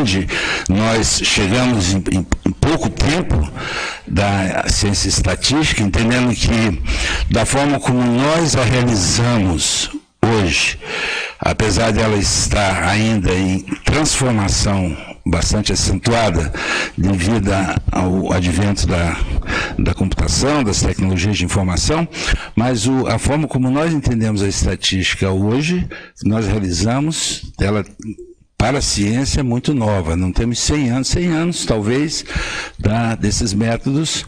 onde nós chegamos em pouco tempo da ciência estatística, entendendo que da forma como nós a realizamos hoje, apesar dela estar ainda em transformação bastante acentuada devido ao advento da computação, das tecnologias de informação, mas a forma como nós entendemos a estatística hoje, nós realizamos, ela para a ciência é muito nova, não temos 100 anos talvez, desses métodos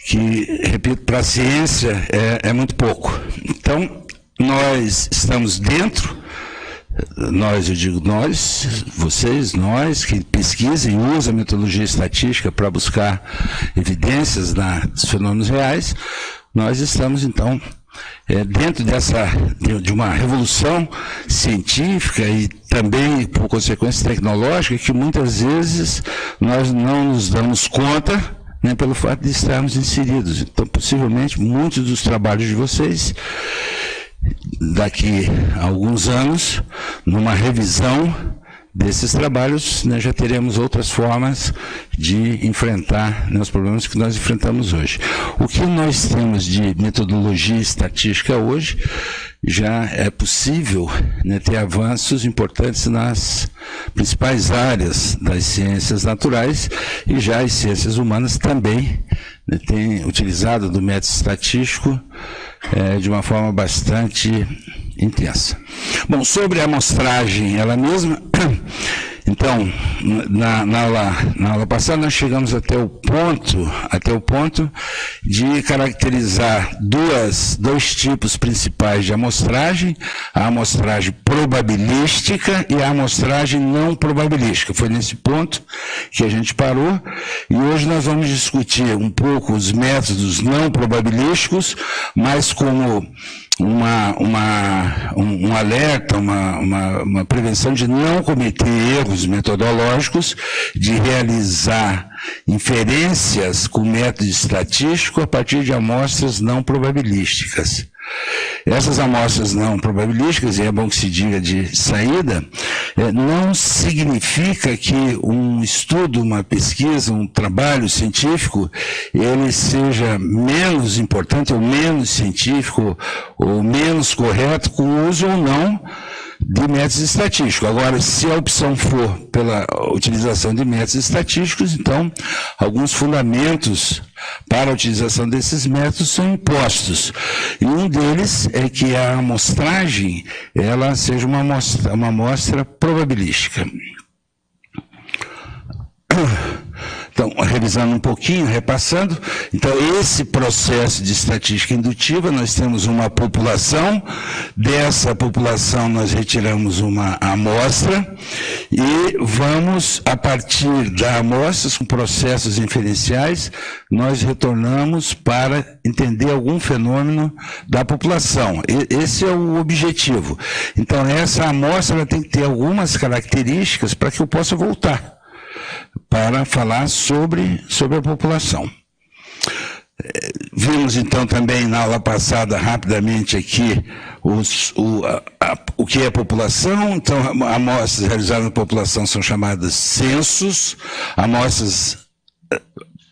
que, repito, para a ciência é muito pouco. Então, nós estamos dentro, nós, eu digo nós, vocês, nós, que pesquisem e usam a metodologia estatística para buscar evidências dos fenômenos reais, nós estamos, então, dentro de uma revolução científica e também, por consequência tecnológica, que muitas vezes nós não nos damos conta, né, pelo fato de estarmos inseridos. Então, possivelmente, muitos dos trabalhos de vocês, daqui a alguns anos, numa revisão desses trabalhos, nós já teremos outras formas de enfrentar, né, os problemas que nós enfrentamos hoje. O que nós temos de metodologia estatística hoje, já é possível, né, ter avanços importantes nas principais áreas das ciências naturais, e já as ciências humanas também, né, têm utilizado do método estatístico de uma forma bastante intensa. Bom, sobre a amostragem ela mesma, então, na aula passada nós chegamos até o ponto de caracterizar dois tipos principais de amostragem, a amostragem probabilística e a amostragem não probabilística. Foi nesse ponto que a gente parou, e hoje nós vamos discutir um pouco os métodos não probabilísticos, mas como um alerta, uma prevenção de não cometer erros metodológicos, de realizar inferências com método estatístico a partir de amostras não probabilísticas. Essas amostras não probabilísticas, e é bom que se diga de saída, não significa que um estudo, uma pesquisa, um trabalho científico, ele seja menos importante ou menos científico ou menos correto com o uso ou não de métodos estatísticos. Agora, se a opção for pela utilização de métodos estatísticos, então, alguns fundamentos para a utilização desses métodos são impostos. E um deles é que a amostragem, ela seja uma amostra probabilística. Então, revisando um pouquinho, repassando, então esse processo de estatística indutiva, nós temos uma população, dessa população nós retiramos uma amostra e vamos, a partir da amostra, com processos inferenciais, nós retornamos para entender algum fenômeno da população. Esse é o objetivo. Então, essa amostra ela tem que ter algumas características para que eu possa voltar para falar sobre a população. Vimos então também na aula passada, rapidamente aqui, o que é população. Então, amostras realizadas na população são chamadas censos,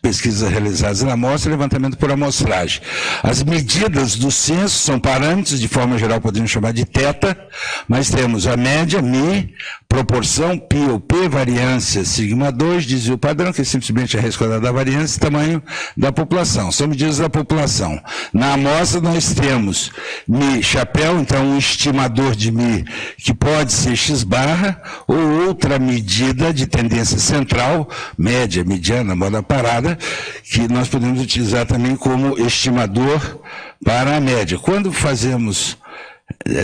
pesquisas realizadas na amostra, levantamento por amostragem. As medidas do censo são parâmetros, de forma geral podemos chamar de θ, mas temos a média, μ, proporção, π ou P, variância, σ2, desvio padrão, que é simplesmente a raiz quadrada da variância, e tamanho da população. São medidas da população. Na amostra nós temos μ chapéu, então um estimador de μ que pode ser x barra, ou outra medida de tendência central, média, mediana, moda parada, que nós podemos utilizar também como estimador para a média. Quando fazemos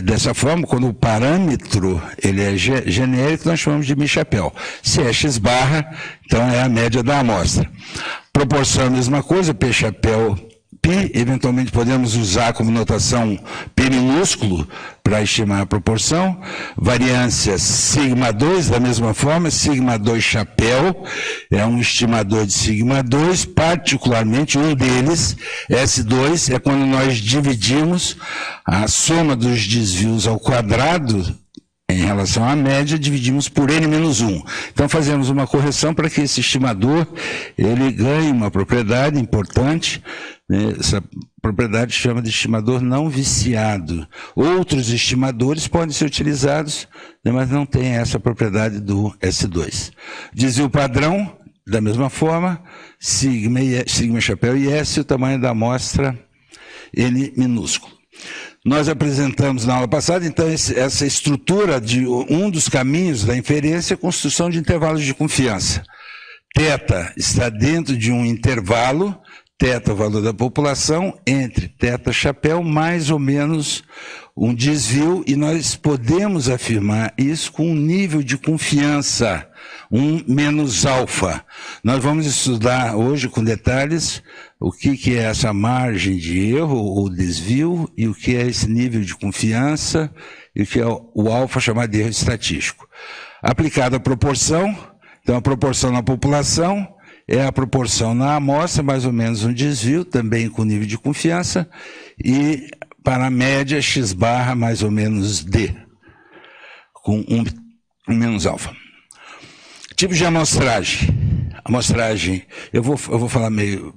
dessa forma, quando o parâmetro ele é genérico, nós chamamos de μ chapéu. Se é x barra, então é a média da amostra. Proporção é a mesma coisa, P chapéu, π, eventualmente podemos usar como notação P minúsculo para estimar a proporção. Variância σ2, da mesma forma, σ2 chapéu, é um estimador de σ2, particularmente um deles, S2, é quando nós dividimos a soma dos desvios ao quadrado em relação à média, dividimos por N-1. Então, fazemos uma correção para que esse estimador ele ganhe uma propriedade importante, né? Essa propriedade chama de estimador não viciado. Outros estimadores podem ser utilizados, né, mas não tem essa propriedade do S2. Desvio padrão, da mesma forma, sigma, chapéu e S, o tamanho da amostra N minúsculo. Nós apresentamos na aula passada, então, essa estrutura de um dos caminhos da inferência é a construção de intervalos de confiança. Θ está dentro de um intervalo, θ, o valor da população, entre θ, chapéu, mais ou menos um desvio, e nós podemos afirmar isso com um nível de confiança, 1 menos alfa. Nós vamos estudar hoje com detalhes o que é essa margem de erro ou desvio e o que é esse nível de confiança e o que é o alfa chamado de erro estatístico. Aplicado à proporção, então a proporção na população é a proporção na amostra, mais ou menos um desvio, também com nível de confiança, e para a média x barra mais ou menos D, com 1 menos alfa. Tipos de amostragem. Amostragem, eu vou falar meio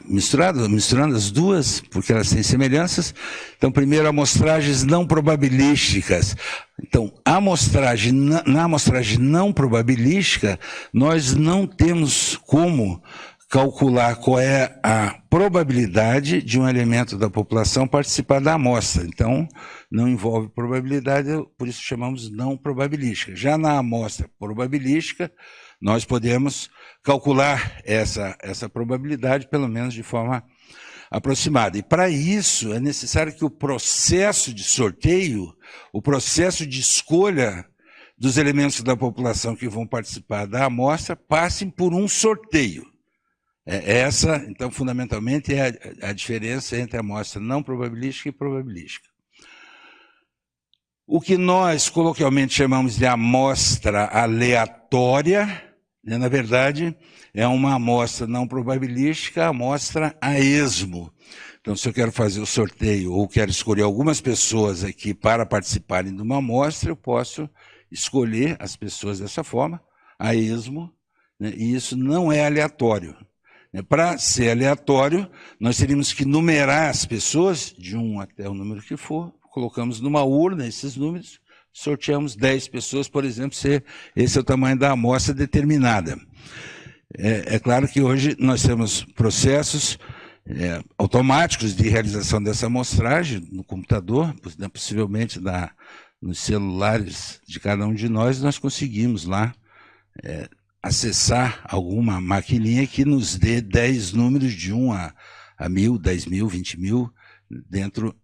misturando as duas, porque elas têm semelhanças. Então, primeiro, amostragens não probabilísticas. Então, na amostragem não probabilística, nós não temos como calcular qual é a probabilidade de um elemento da população participar da amostra. Então, não envolve probabilidade, por isso chamamos não probabilística. Já na amostra probabilística, nós podemos calcular essa probabilidade, pelo menos de forma aproximada. E para isso é necessário que o processo de sorteio, o processo de escolha dos elementos da população que vão participar da amostra, passem por um sorteio. Essa, então, fundamentalmente, é a diferença entre a amostra não probabilística e probabilística. O que nós, coloquialmente, chamamos de amostra aleatória, né, na verdade, é uma amostra não probabilística, amostra a esmo. Então, se eu quero fazer o sorteio ou quero escolher algumas pessoas aqui para participarem de uma amostra, eu posso escolher as pessoas dessa forma, a esmo, né, e isso não é aleatório. Para ser aleatório, nós teríamos que numerar as pessoas, de 1 até o número que for, colocamos numa urna esses números, sorteamos 10 pessoas, por exemplo, se esse é o tamanho da amostra determinada. É claro que hoje nós temos processos automáticos de realização dessa amostragem no computador, possivelmente nos celulares de cada um de nós conseguimos lá acessar alguma maquininha que nos dê 10 números de 1 a 1.000, 10.000, 20.000 dentro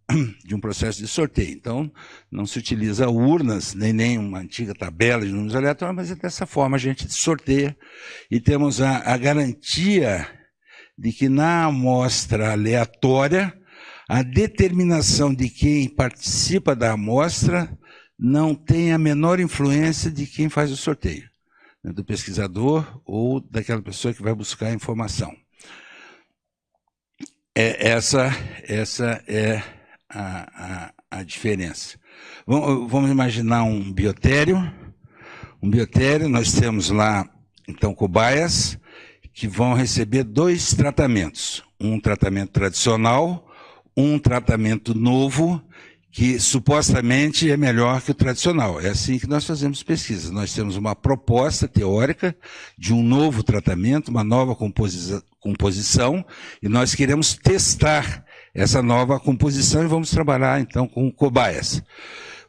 de um processo de sorteio. Então, não se utiliza urnas, nem uma antiga tabela de números aleatórios, mas dessa forma a gente sorteia e temos a garantia de que na amostra aleatória, a determinação de quem participa da amostra não tem a menor influência de quem faz o sorteio, né, do pesquisador ou daquela pessoa que vai buscar a informação. Essa é a diferença. Vamos imaginar um biotério. Nós temos lá, então, cobaias que vão receber 2 tratamentos. Um tratamento tradicional, um tratamento novo, que supostamente é melhor que o tradicional. É assim que nós fazemos pesquisa. Nós temos uma proposta teórica de um novo tratamento, uma nova composição, e nós queremos testar essa nova composição e vamos trabalhar, então, com cobaias.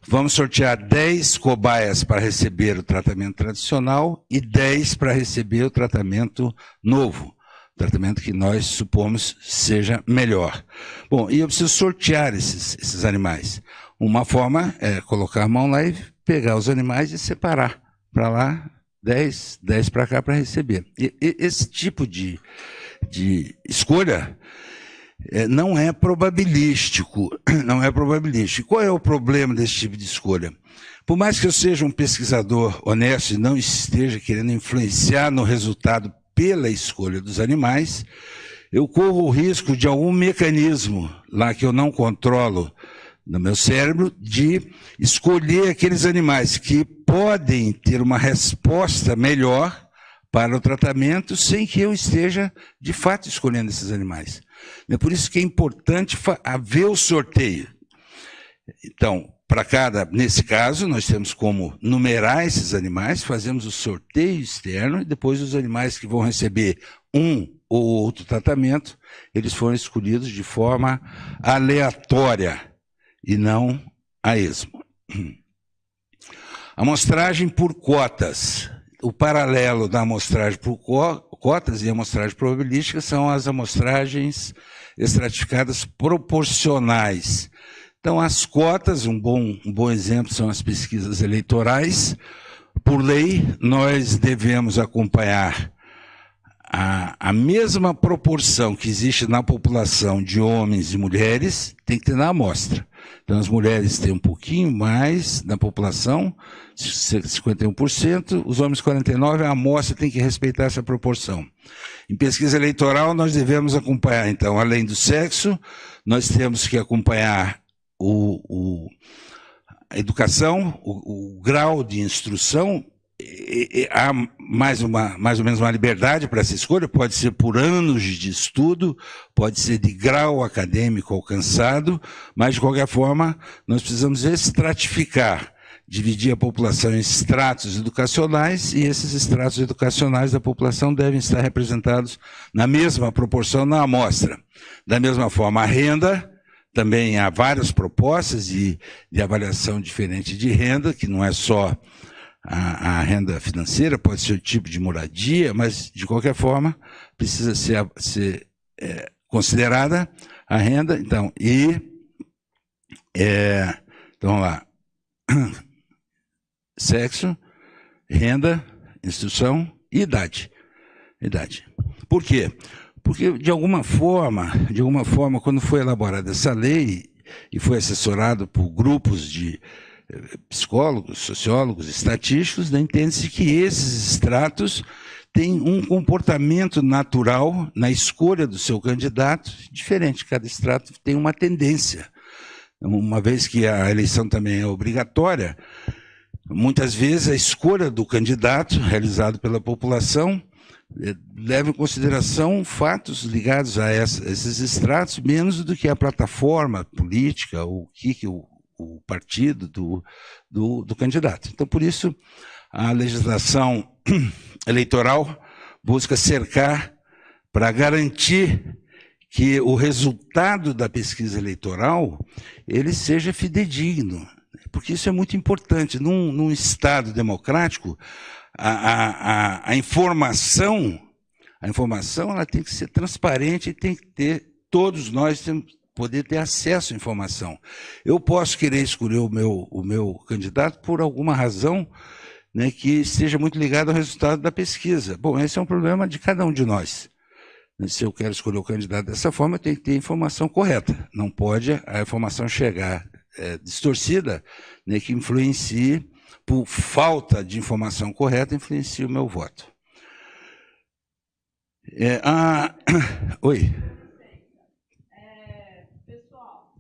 Vamos sortear 10 cobaias para receber o tratamento tradicional e 10 para receber o tratamento novo. Tratamento que nós supomos seja melhor. Bom, e eu preciso sortear esses animais. Uma forma é colocar a mão lá e pegar os animais e separar. Para lá, 10 para cá para receber. E esse tipo de escolha não é probabilístico. Não é probabilístico. Qual é o problema desse tipo de escolha? Por mais que eu seja um pesquisador honesto e não esteja querendo influenciar no resultado pela escolha dos animais, eu corro o risco de algum mecanismo lá que eu não controlo no meu cérebro, de escolher aqueles animais que podem ter uma resposta melhor para o tratamento sem que eu esteja, de fato, escolhendo esses animais. É por isso que é importante haver o sorteio. Então, nesse caso, nós temos como numerar esses animais, fazemos o sorteio externo e depois os animais que vão receber um ou outro tratamento, eles foram escolhidos de forma aleatória e não a esmo. Amostragem por cotas. O paralelo da amostragem por cotas e amostragem probabilística são as amostragens estratificadas proporcionais. Então, as cotas, um bom exemplo são as pesquisas eleitorais. Por lei, nós devemos acompanhar a mesma proporção que existe na população de homens e mulheres, tem que ter na amostra. Então, as mulheres têm um pouquinho mais na população, 51%, os homens 49%, a amostra tem que respeitar essa proporção. Em pesquisa eleitoral, nós devemos acompanhar, então, além do sexo, nós temos que acompanhar a educação, o grau de instrução. Há mais ou menos uma liberdade para essa escolha, pode ser por anos de estudo, pode ser de grau acadêmico alcançado, mas, de qualquer forma, nós precisamos estratificar, dividir a população em estratos educacionais, e esses estratos educacionais da população devem estar representados na mesma proporção na amostra. Da mesma forma, a renda, também há várias propostas de avaliação diferente de renda, que não é só a renda financeira, pode ser o tipo de moradia, mas, de qualquer forma, precisa ser considerada a renda. Então, então, vamos lá. Sexo, renda, instrução e idade. Por quê? Porque, de alguma forma, quando foi elaborada essa lei e foi assessorado por grupos de psicólogos, sociólogos, estatísticos, entende-se que esses estratos têm um comportamento natural na escolha do seu candidato diferente. Cada estrato tem uma tendência. Uma vez que a eleição também é obrigatória, muitas vezes a escolha do candidato realizado pela população leva em consideração fatos ligados a esses estratos, menos do que a plataforma política, o partido do candidato. Então, por isso, a legislação eleitoral busca cercar para garantir que o resultado da pesquisa eleitoral ele seja fidedigno, porque isso é muito importante. Num Estado democrático, a informação ela tem que ser transparente e tem que ter, todos nós temos poder ter acesso à informação. Eu posso querer escolher o meu candidato por alguma razão, né, que esteja muito ligada ao resultado da pesquisa. Bom, esse é um problema de cada um de nós. Se eu quero escolher o candidato dessa forma, eu tenho que ter a informação correta. Não pode a informação chegar distorcida, né, que influencie, por falta de informação correta, influencie o meu voto. Oi. Pessoal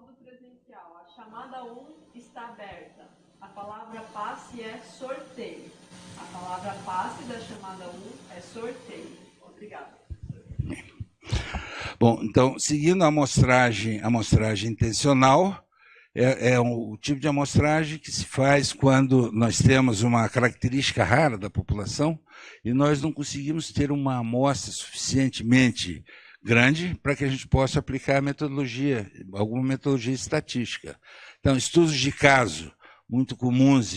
do presencial, a chamada 1 está aberta. A palavra passe é sorteio. A palavra passe da chamada 1 é sorteio. Obrigada. Bom, então, seguindo a amostragem intencional, é o tipo de amostragem que se faz quando nós temos uma característica rara da população e nós não conseguimos ter uma amostra suficientemente grande para que a gente possa aplicar a metodologia, alguma metodologia estatística. Então, estudos de caso muito comuns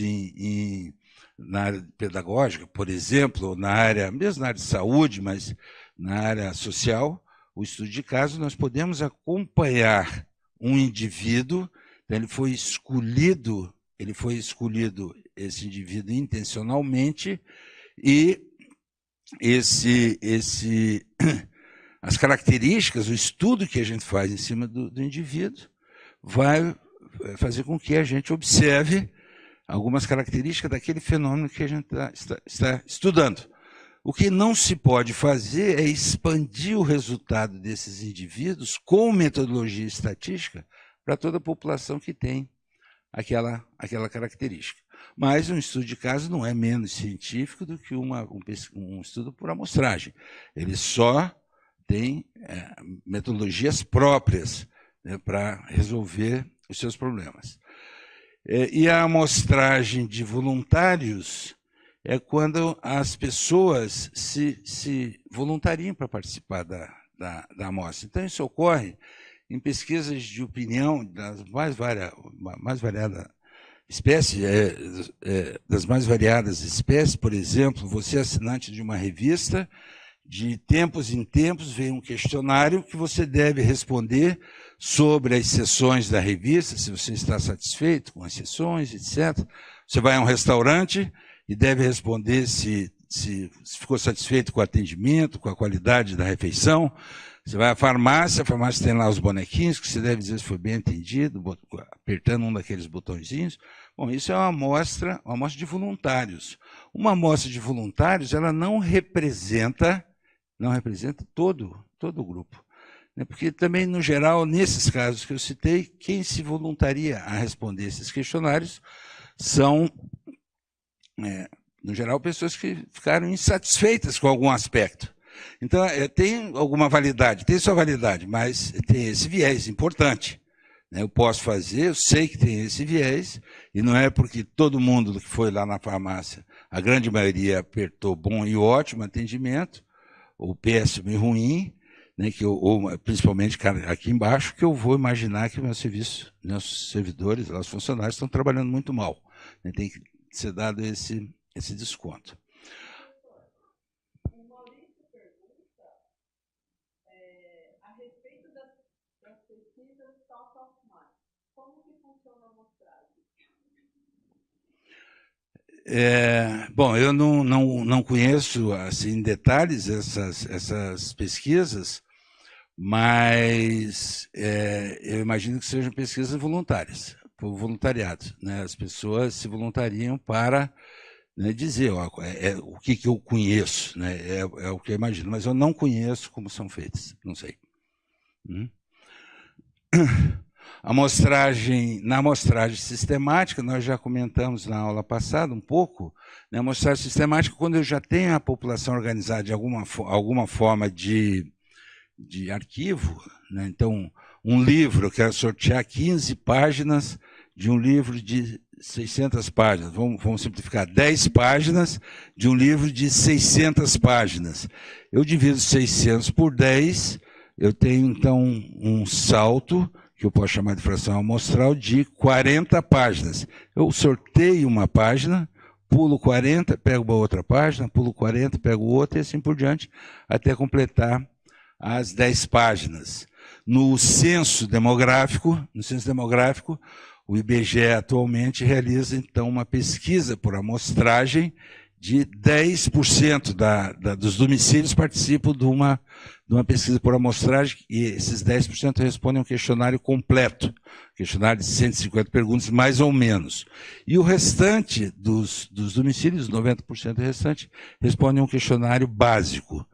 na área pedagógica, por exemplo, mesmo na área de saúde, mas na área social, o estudo de caso, nós podemos acompanhar um indivíduo. Então, ele foi escolhido, esse indivíduo intencionalmente, e as características, o estudo que a gente faz em cima do indivíduo, vai fazer com que a gente observe algumas características daquele fenômeno que a gente está estudando. O que não se pode fazer é expandir o resultado desses indivíduos com metodologia estatística para toda a população que tem aquela característica. Mas um estudo de caso não é menos científico do que um estudo por amostragem. Ele só tem metodologias próprias, né, para resolver os seus problemas. E a amostragem de voluntários é quando as pessoas se voluntariam para participar da amostra. Então, isso ocorre em pesquisas de opinião das mais variadas espécies, das mais variadas espécies. Por exemplo, você é assinante de uma revista, de tempos em tempos vem um questionário que você deve responder sobre as seções da revista, se você está satisfeito com as seções, etc. Você vai a um restaurante e deve responder se ficou satisfeito com o atendimento, com a qualidade da refeição. Você vai à farmácia, a farmácia tem lá os bonequinhos, que você deve dizer se foi bem atendido, apertando um daqueles botõezinhos. Bom, isso é uma amostra de voluntários. Uma amostra de voluntários, ela não representa todo o grupo. Porque também, no geral, nesses casos que eu citei, quem se voluntaria a responder esses questionários são, no geral, pessoas que ficaram insatisfeitas com algum aspecto. Então, tem alguma validade, tem sua validade, mas tem esse viés importante. Eu posso fazer, eu sei que tem esse viés, e não é porque todo mundo que foi lá na farmácia, a grande maioria apertou bom e ótimo atendimento, ou péssimo e ruim, né, ou principalmente aqui embaixo, que eu vou imaginar que meus servidores, os funcionários, estão trabalhando muito mal. Tem que ser dado esse desconto. O Maurício pergunta a respeito das pesquisas top of mind. Como que funciona a amostragem? Bom, eu não conheço assim, em detalhes essas pesquisas, mas eu imagino que sejam pesquisas voluntárias, por voluntariado, né? As pessoas se voluntariam para, né, dizer o que eu conheço, né? É o que eu imagino, mas eu não conheço como são feitas, não sei. Na amostragem sistemática, nós já comentamos na aula passada um pouco, né? A amostragem sistemática, quando eu já tenho a população organizada de alguma forma de arquivo, né? Então, um livro, eu quero sortear 15 páginas de um livro de 600 páginas. Vamos simplificar, 10 páginas de um livro de 600 páginas. Eu divido 600 por 10, eu tenho, então, um salto, que eu posso chamar de fração amostral, de 40 páginas. Eu sorteio uma página, pulo 40, pego uma outra página, pulo 40, pego outra, e assim por diante, até completar as 10 páginas. No censo demográfico, o IBGE atualmente realiza, então, uma pesquisa por amostragem de 10% dos domicílios participam de uma pesquisa por amostragem, e esses 10% respondem a um questionário completo, questionário de 150 perguntas, mais ou menos. E o restante dos domicílios, 90% restante, respondem a um questionário básico.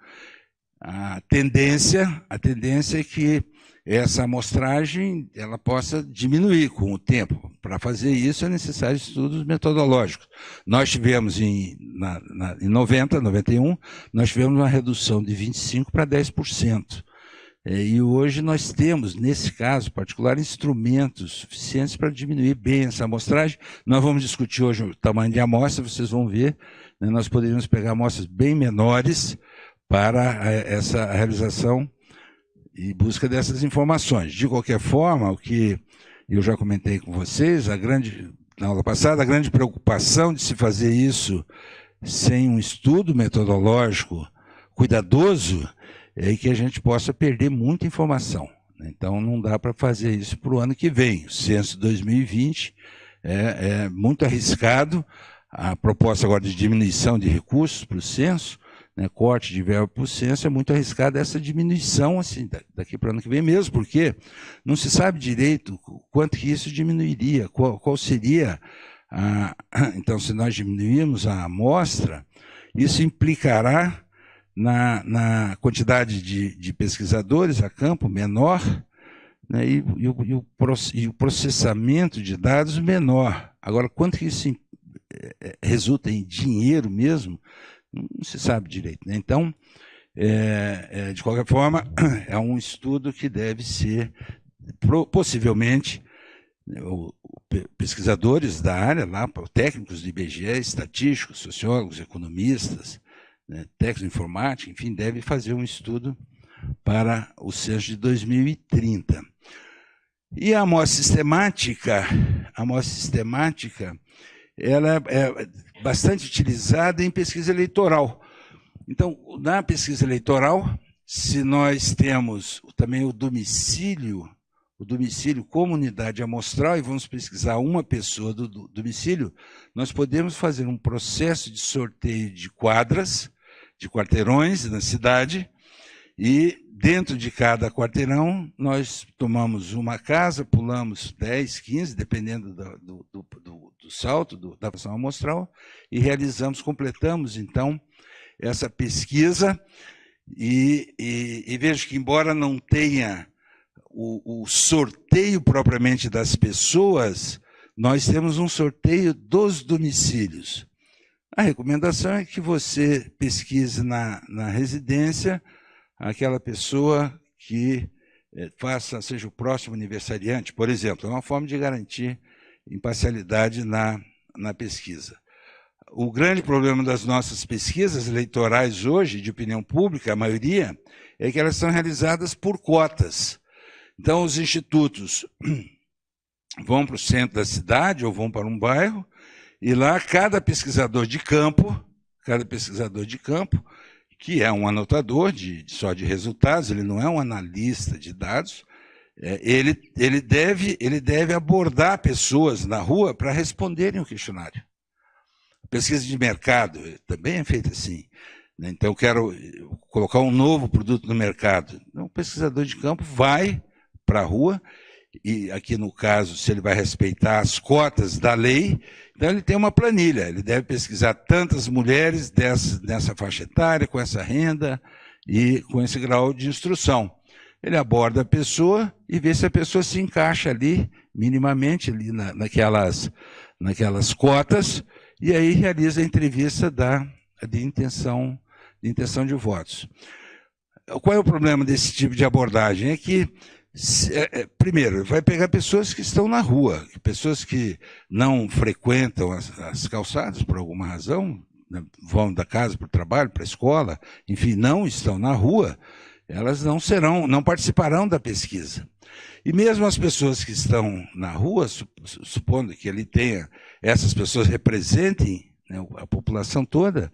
A tendência é que essa amostragem ela possa diminuir com o tempo. Para fazer isso é necessário estudos metodológicos. Nós tivemos em 91, nós tivemos uma redução de 25% para 10%. E hoje nós temos, nesse caso particular, instrumentos suficientes para diminuir bem essa amostragem. Nós vamos discutir hoje o tamanho de amostra, vocês vão ver, né? Nós poderíamos pegar amostras bem menores para essa realização e busca dessas informações. De qualquer forma, o que eu já comentei com vocês, na aula passada, a grande preocupação de se fazer isso sem um estudo metodológico cuidadoso é que a gente possa perder muita informação. Então, não dá para fazer isso para o ano que vem. O censo 2020 é muito arriscado. A proposta agora de diminuição de recursos para o censo, né, corte de verba para o censo, é muito arriscada essa diminuição assim, daqui para o ano que vem mesmo, porque não se sabe direito quanto que isso diminuiria, qual seria então, se nós diminuirmos a amostra, isso implicará na quantidade de pesquisadores a campo menor, né, e o processamento de dados menor. Agora, quanto que isso resulta em dinheiro mesmo, não se sabe direito, né? Então, de qualquer forma, é um estudo que deve ser, possivelmente, pesquisadores da área, lá, técnicos do IBGE, estatísticos, sociólogos, economistas, né, técnicos de informática, enfim, devem fazer um estudo para o censo de 2030. E a amostra sistemática, ela é bastante utilizada em pesquisa eleitoral. Então, na pesquisa eleitoral, se nós temos também o domicílio como unidade amostral, e vamos pesquisar uma pessoa do domicílio, nós podemos fazer um processo de sorteio de quadras, de quarteirões na cidade, e dentro de cada quarteirão nós tomamos uma casa, pulamos 10, 15, dependendo do salto, da população amostral, e completamos, então, essa pesquisa, e vejo que, embora não tenha o sorteio propriamente das pessoas, nós temos um sorteio dos domicílios. A recomendação é que você pesquise na residência aquela pessoa que seja o próximo aniversariante, por exemplo. É uma forma de garantir imparcialidade na pesquisa. O grande problema das nossas pesquisas eleitorais hoje, de opinião pública, a maioria, é que elas são realizadas por cotas. Então, os institutos vão para o centro da cidade ou vão para um bairro, e lá cada pesquisador de campo, que é um anotador só de resultados, ele não é um analista de dados, ele deve abordar pessoas na rua para responderem o questionário. A pesquisa de mercado também é feita assim. Então, eu quero colocar um novo produto no mercado. Então, o pesquisador de campo vai para a rua, e aqui no caso, se ele vai respeitar as cotas da lei, então ele tem uma planilha, ele deve pesquisar tantas mulheres nessa faixa etária, com essa renda e com esse grau de instrução. Ele aborda a pessoa e vê se a pessoa se encaixa ali, minimamente, ali naquelas cotas, e aí realiza a entrevista de intenção de votos. Qual é o problema desse tipo de abordagem? É que, primeiro, vai pegar pessoas que estão na rua, pessoas que não frequentam as calçadas por alguma razão, né, vão da casa para o trabalho, para a escola, enfim, não estão na rua, elas não participarão da pesquisa. E mesmo as pessoas que estão na rua, supondo que ele tenha, essas pessoas representem, né, a população toda,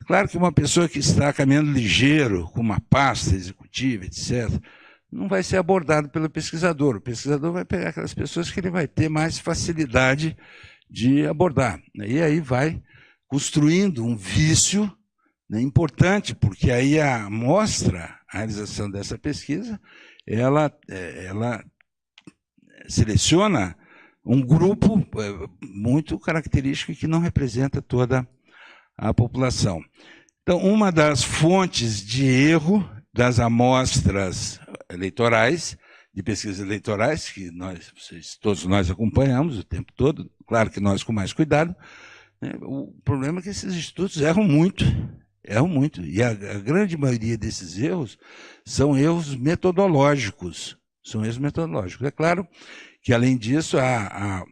claro que uma pessoa que está caminhando ligeiro, com uma pasta executiva, etc., não vai ser abordado pelo pesquisador. O pesquisador vai pegar aquelas pessoas que ele vai ter mais facilidade de abordar. E aí vai construindo um vício, né, importante, porque aí a realização dessa pesquisa, ela seleciona um grupo muito característico que não representa toda a população. Então, uma das fontes de erro das amostras eleitorais, de pesquisas eleitorais, que todos nós acompanhamos o tempo todo, claro que nós com mais cuidado, né, o problema é que esses institutos erram muito, e a grande maioria desses erros são erros metodológicos. É claro que, além disso, há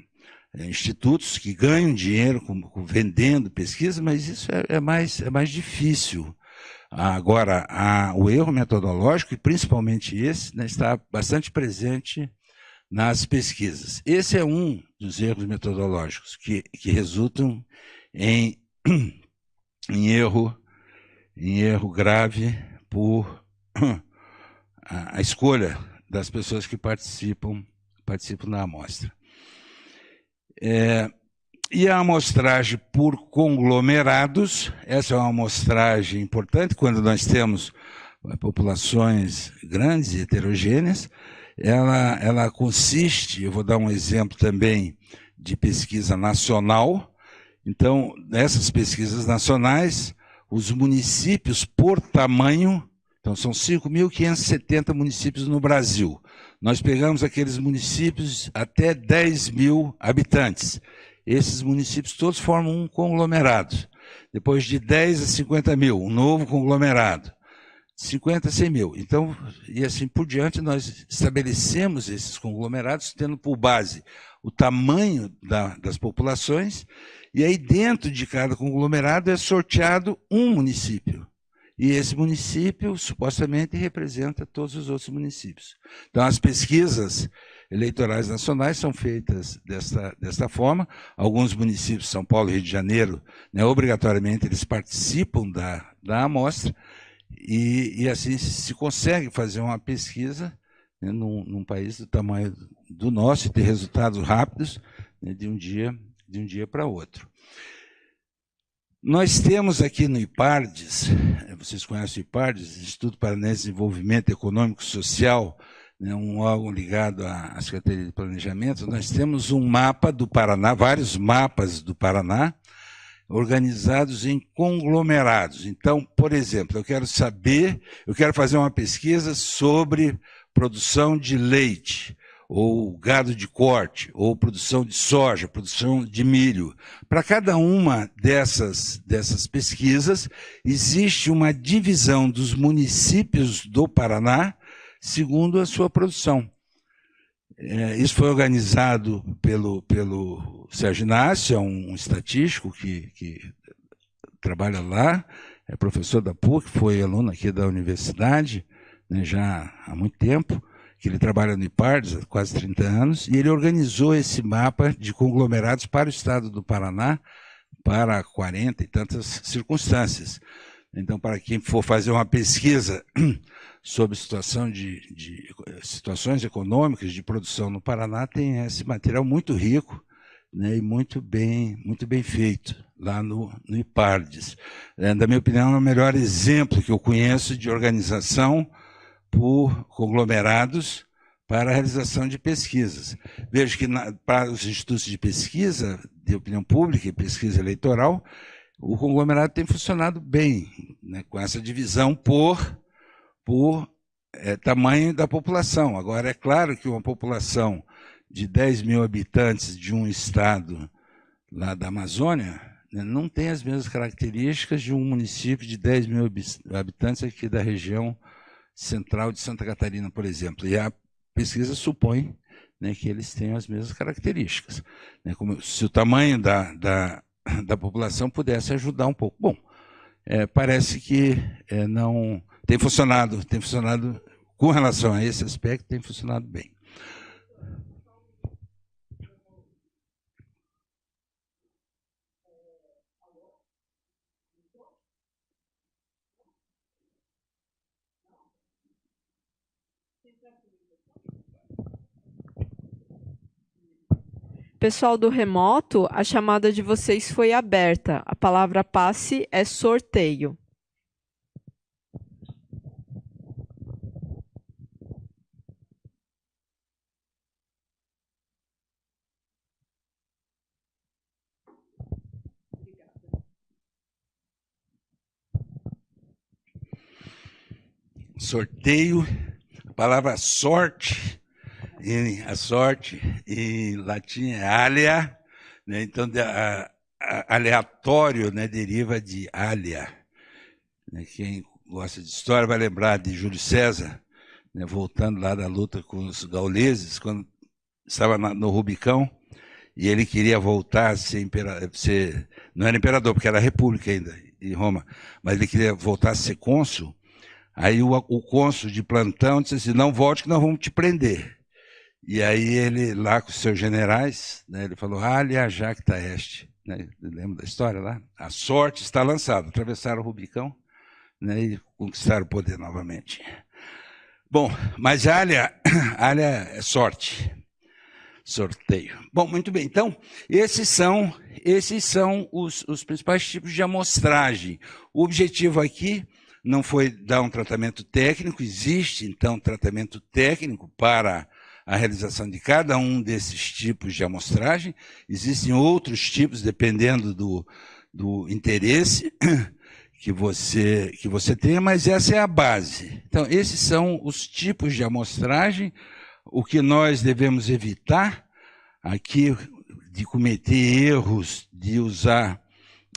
institutos que ganham dinheiro vendendo pesquisa, mas isso é mais difícil. Agora, o erro metodológico, e principalmente esse, né, está bastante presente nas pesquisas. Esse é um dos erros metodológicos que resultam em erro grave por a escolha das pessoas que participam na amostra. E a amostragem por conglomerados, essa é uma amostragem importante quando nós temos populações grandes e heterogêneas. Ela consiste, eu vou dar um exemplo também de pesquisa nacional. Então, nessas pesquisas nacionais, os municípios por tamanho, então são 5.570 municípios no Brasil. nós pegamos aqueles municípios até 10 mil habitantes. Esses municípios todos formam um conglomerado. Depois de 10 a 50 mil, um novo conglomerado. 50 a 100 mil. Então, e assim por diante, nós estabelecemos esses conglomerados, tendo por base o tamanho das populações, e aí dentro de cada conglomerado é sorteado um município. E esse município, supostamente, representa todos os outros municípios. Então, as pesquisas eleitorais nacionais são feitas desta forma. Alguns municípios, São Paulo e Rio de Janeiro, né, obrigatoriamente, eles participam da amostra, e assim se consegue fazer uma pesquisa, né, num país do tamanho do nosso e ter resultados rápidos, né, de um dia para outro. Nós temos aqui no IPARDES, vocês conhecem o IPARDES, Instituto Paranaense de Desenvolvimento Econômico e Social, né, um órgão ligado à Secretaria de Planejamento. Nós temos um mapa do Paraná, vários mapas do Paraná, organizados em conglomerados. Então, por exemplo, eu quero fazer uma pesquisa sobre produção de leite, ou gado de corte, ou produção de soja, produção de milho. Para cada uma dessas pesquisas, existe uma divisão dos municípios do Paraná segundo a sua produção. Isso foi organizado pelo Sérgio Inácio, um estatístico que trabalha lá, é professor da PUC, foi aluno aqui da universidade, né, já há muito tempo, que ele trabalha no IPARDES há quase 30 anos, e ele organizou esse mapa de conglomerados para o estado do Paraná, para 40 e tantas circunstâncias. Então, para quem for fazer uma pesquisa sobre situações econômicas de produção no Paraná, tem esse material muito rico, né, e muito bem feito lá no IPARDES. Na minha opinião, é o melhor exemplo que eu conheço de organização por conglomerados para a realização de pesquisas. Vejo que para os institutos de pesquisa, de opinião pública e pesquisa eleitoral, o conglomerado tem funcionado bem, né, com essa divisão por tamanho da população. Agora, é claro que uma população de 10 mil habitantes de um estado lá da Amazônia, né, não tem as mesmas características de um município de 10 mil habitantes aqui da região central de Santa Catarina, por exemplo. E a pesquisa supõe, né, que eles tenham as mesmas características, né, como se o tamanho da população pudesse ajudar um pouco. Bom, parece que não tem funcionado com relação a esse aspecto, tem funcionado bem. Pessoal do remoto, a chamada de vocês foi aberta. A palavra passe é sorteio. Sorteio, a palavra sorte, a sorte em latim é alea, né? Então aleatório, né, deriva de alea. Né? Quem gosta de história vai lembrar de Júlio César, né, voltando lá da luta com os gauleses, quando estava no Rubicão, e ele queria voltar a ser imperador, não era imperador, porque era república ainda, em Roma, mas ele queria voltar a ser cônsul. Aí o cônsul de plantão disse assim, não volte que nós vamos te prender. E aí ele, lá com os seus generais, né, ele falou, alia jacta est. Né, lembra da história lá? A sorte está lançada. Atravessaram o Rubicão, né, e conquistaram o poder novamente. Bom, mas alia é sorte. Sorteio. Bom, muito bem. Então, esses são os principais tipos de amostragem. O objetivo aqui não foi dar um tratamento técnico, existe, então, tratamento técnico para a realização de cada um desses tipos de amostragem. Existem outros tipos, dependendo do interesse que você tenha, mas essa é a base. Então, esses são os tipos de amostragem. o que nós devemos evitar aqui de cometer erros, de usar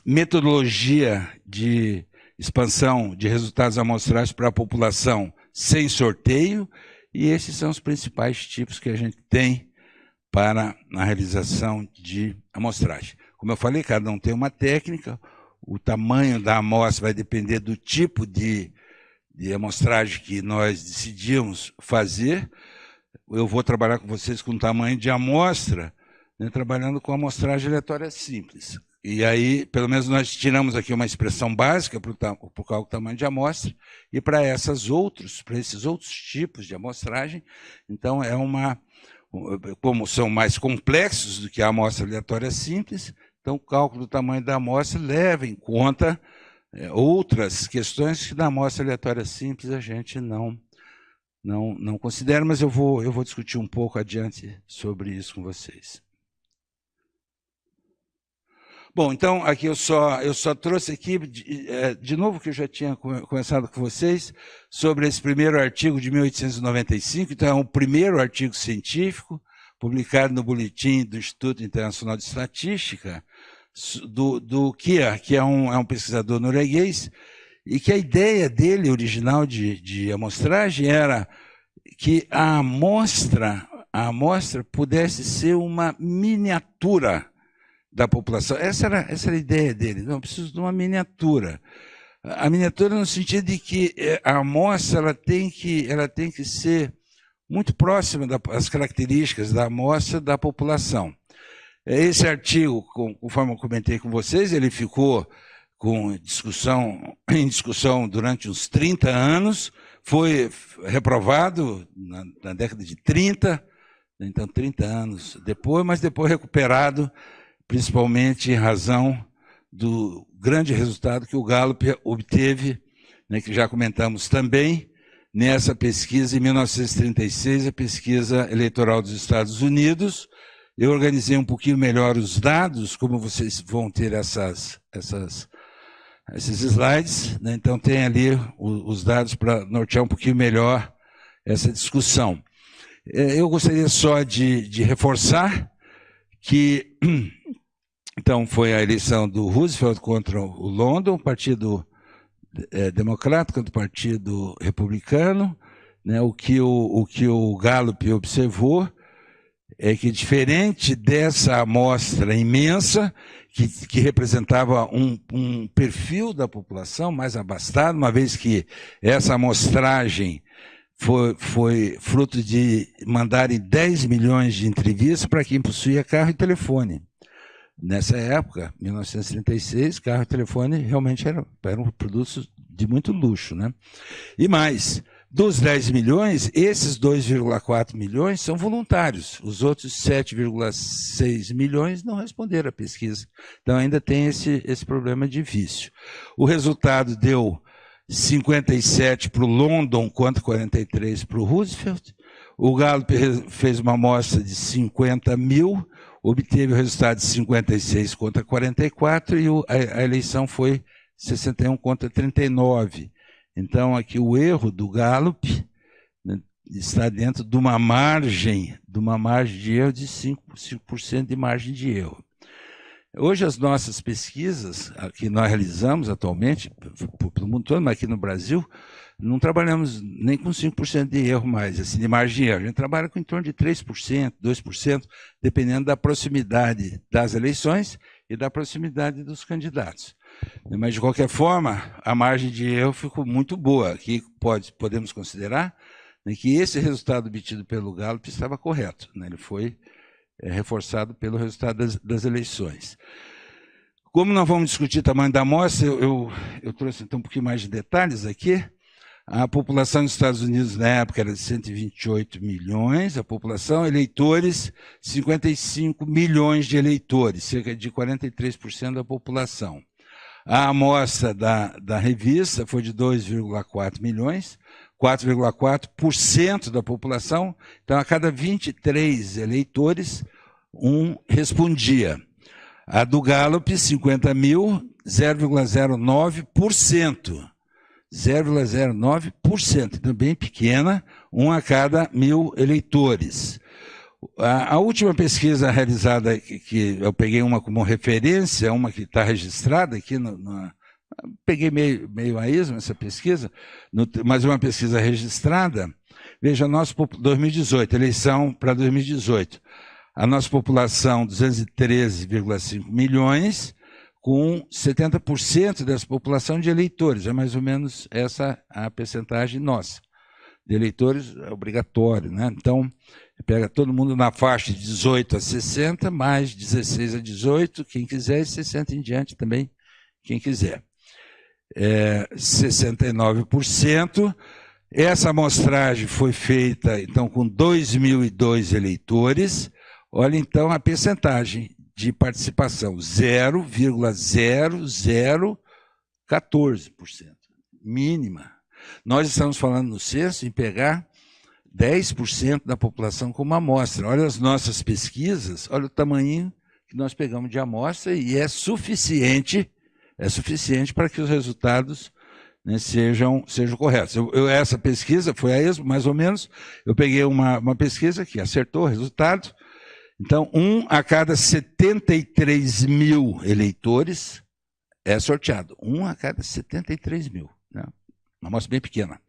metodologia de expansão de resultados amostrados para a população sem sorteio, e esses são os principais tipos que a gente tem para a realização de amostragem. Como eu falei, cada um tem uma técnica, o tamanho da amostra vai depender do tipo de amostragem que nós decidimos fazer. Eu vou trabalhar com vocês com o tamanho de amostra, né, trabalhando com amostragem aleatória simples. E aí, pelo menos nós tiramos aqui uma expressão básica para o cálculo do tamanho de amostra, e para esses outros tipos de amostragem, então como são mais complexos do que a amostra aleatória simples, então o cálculo do tamanho da amostra leva em conta outras questões que na amostra aleatória simples a gente não considera, mas eu vou discutir um pouco adiante sobre isso com vocês. Bom, então, aqui eu só trouxe aqui, de novo, que eu já tinha conversado com vocês, sobre esse primeiro artigo de 1895, então é um primeiro artigo científico, publicado no Boletim do Instituto Internacional de Estatística, do Kia, que é um pesquisador norueguês, e que a ideia dele, original de amostragem, era que a amostra pudesse ser uma miniatura da população. Essa era a ideia dele. Não, preciso de uma miniatura. A miniatura no sentido de que a amostra ela tem que ser muito próxima das características da amostra da população. Esse artigo, conforme eu comentei com vocês, ele ficou em discussão durante uns 30 anos, foi reprovado na década de 30, então 30 anos depois, mas depois recuperado, principalmente em razão do grande resultado que o Gallup obteve, né, que já comentamos também, nessa pesquisa em 1936, a pesquisa eleitoral dos Estados Unidos. Eu organizei um pouquinho melhor os dados, como vocês vão ter esses slides, né? Então tem ali os dados para nortear um pouquinho melhor essa discussão. Eu gostaria só de reforçar que, então, foi a eleição do Roosevelt contra o London, o Partido Democrata contra o Partido Republicano, né? O que o Gallup observou é que, diferente dessa amostra imensa, que representava um perfil da população mais abastado, uma vez que essa amostragem foi fruto de mandarem 10 milhões de entrevistas para quem possuía carro e telefone. Nessa época, 1936, carro e telefone realmente eram produtos de muito luxo, né? E mais, dos 10 milhões, esses 2,4 milhões são voluntários. Os outros 7,6 milhões não responderam à pesquisa. Então ainda tem esse problema de vício. O resultado deu 57 para o London contra 43 para o Roosevelt. O Gallup fez uma amostra de 50 mil, obteve o resultado de 56 contra 44 e a eleição foi 61 contra 39. Então, aqui o erro do Gallup, né, está dentro de uma margem de erro de 5% de margem de erro. Hoje, as nossas pesquisas que nós realizamos atualmente, pelo mundo todo, mas aqui no Brasil, não trabalhamos nem com 5% de erro mais, assim, de margem de erro. A gente trabalha com em torno de 3%, 2%, dependendo da proximidade das eleições e da proximidade dos candidatos. Mas, de qualquer forma, a margem de erro ficou muito boa. Aqui podemos considerar, né, que esse resultado obtido pelo Gallup estava correto, né? Ele foi reforçado pelo resultado das eleições. Como nós vamos discutir o tamanho da amostra, eu trouxe então um pouquinho mais de detalhes aqui. A população dos Estados Unidos na época era de 128 milhões, a população, eleitores, 55 milhões de eleitores, cerca de 43% da população. A amostra da revista foi de 2,4 milhões, 4,4% da população. Então, a cada 23 eleitores, um respondia. A do Gallup, 50 mil, 0,09%. 0,09%, então bem pequena, 1 a cada 1.000 eleitores. A última pesquisa realizada, que eu peguei uma como referência, uma que está registrada aqui, peguei meio a esmo essa pesquisa, mas uma pesquisa registrada. Veja, 2018, eleição para 2018. A nossa população, 213,5 milhões, com 70% dessa população de eleitores. É mais ou menos essa a percentagem nossa. De eleitores é obrigatório, né? Então, pega todo mundo na faixa de 18 a 60, mais 16 a 18, quem quiser, e 60 em diante também, quem quiser. 69%. Essa amostragem foi feita, então, com 2.002 eleitores. Olha, então, a percentagem de participação, 0,0014%, mínima. Nós estamos falando no censo em pegar 10% da população como amostra. Olha as nossas pesquisas, olha o tamanho que nós pegamos de amostra e é suficiente para que os resultados, né, sejam corretos. Essa pesquisa foi a esmo, mais ou menos, eu peguei uma pesquisa que acertou o resultado. Então, 1 a cada 73 mil eleitores é sorteado. 1 a cada 73 mil, né? Uma amostra bem pequena.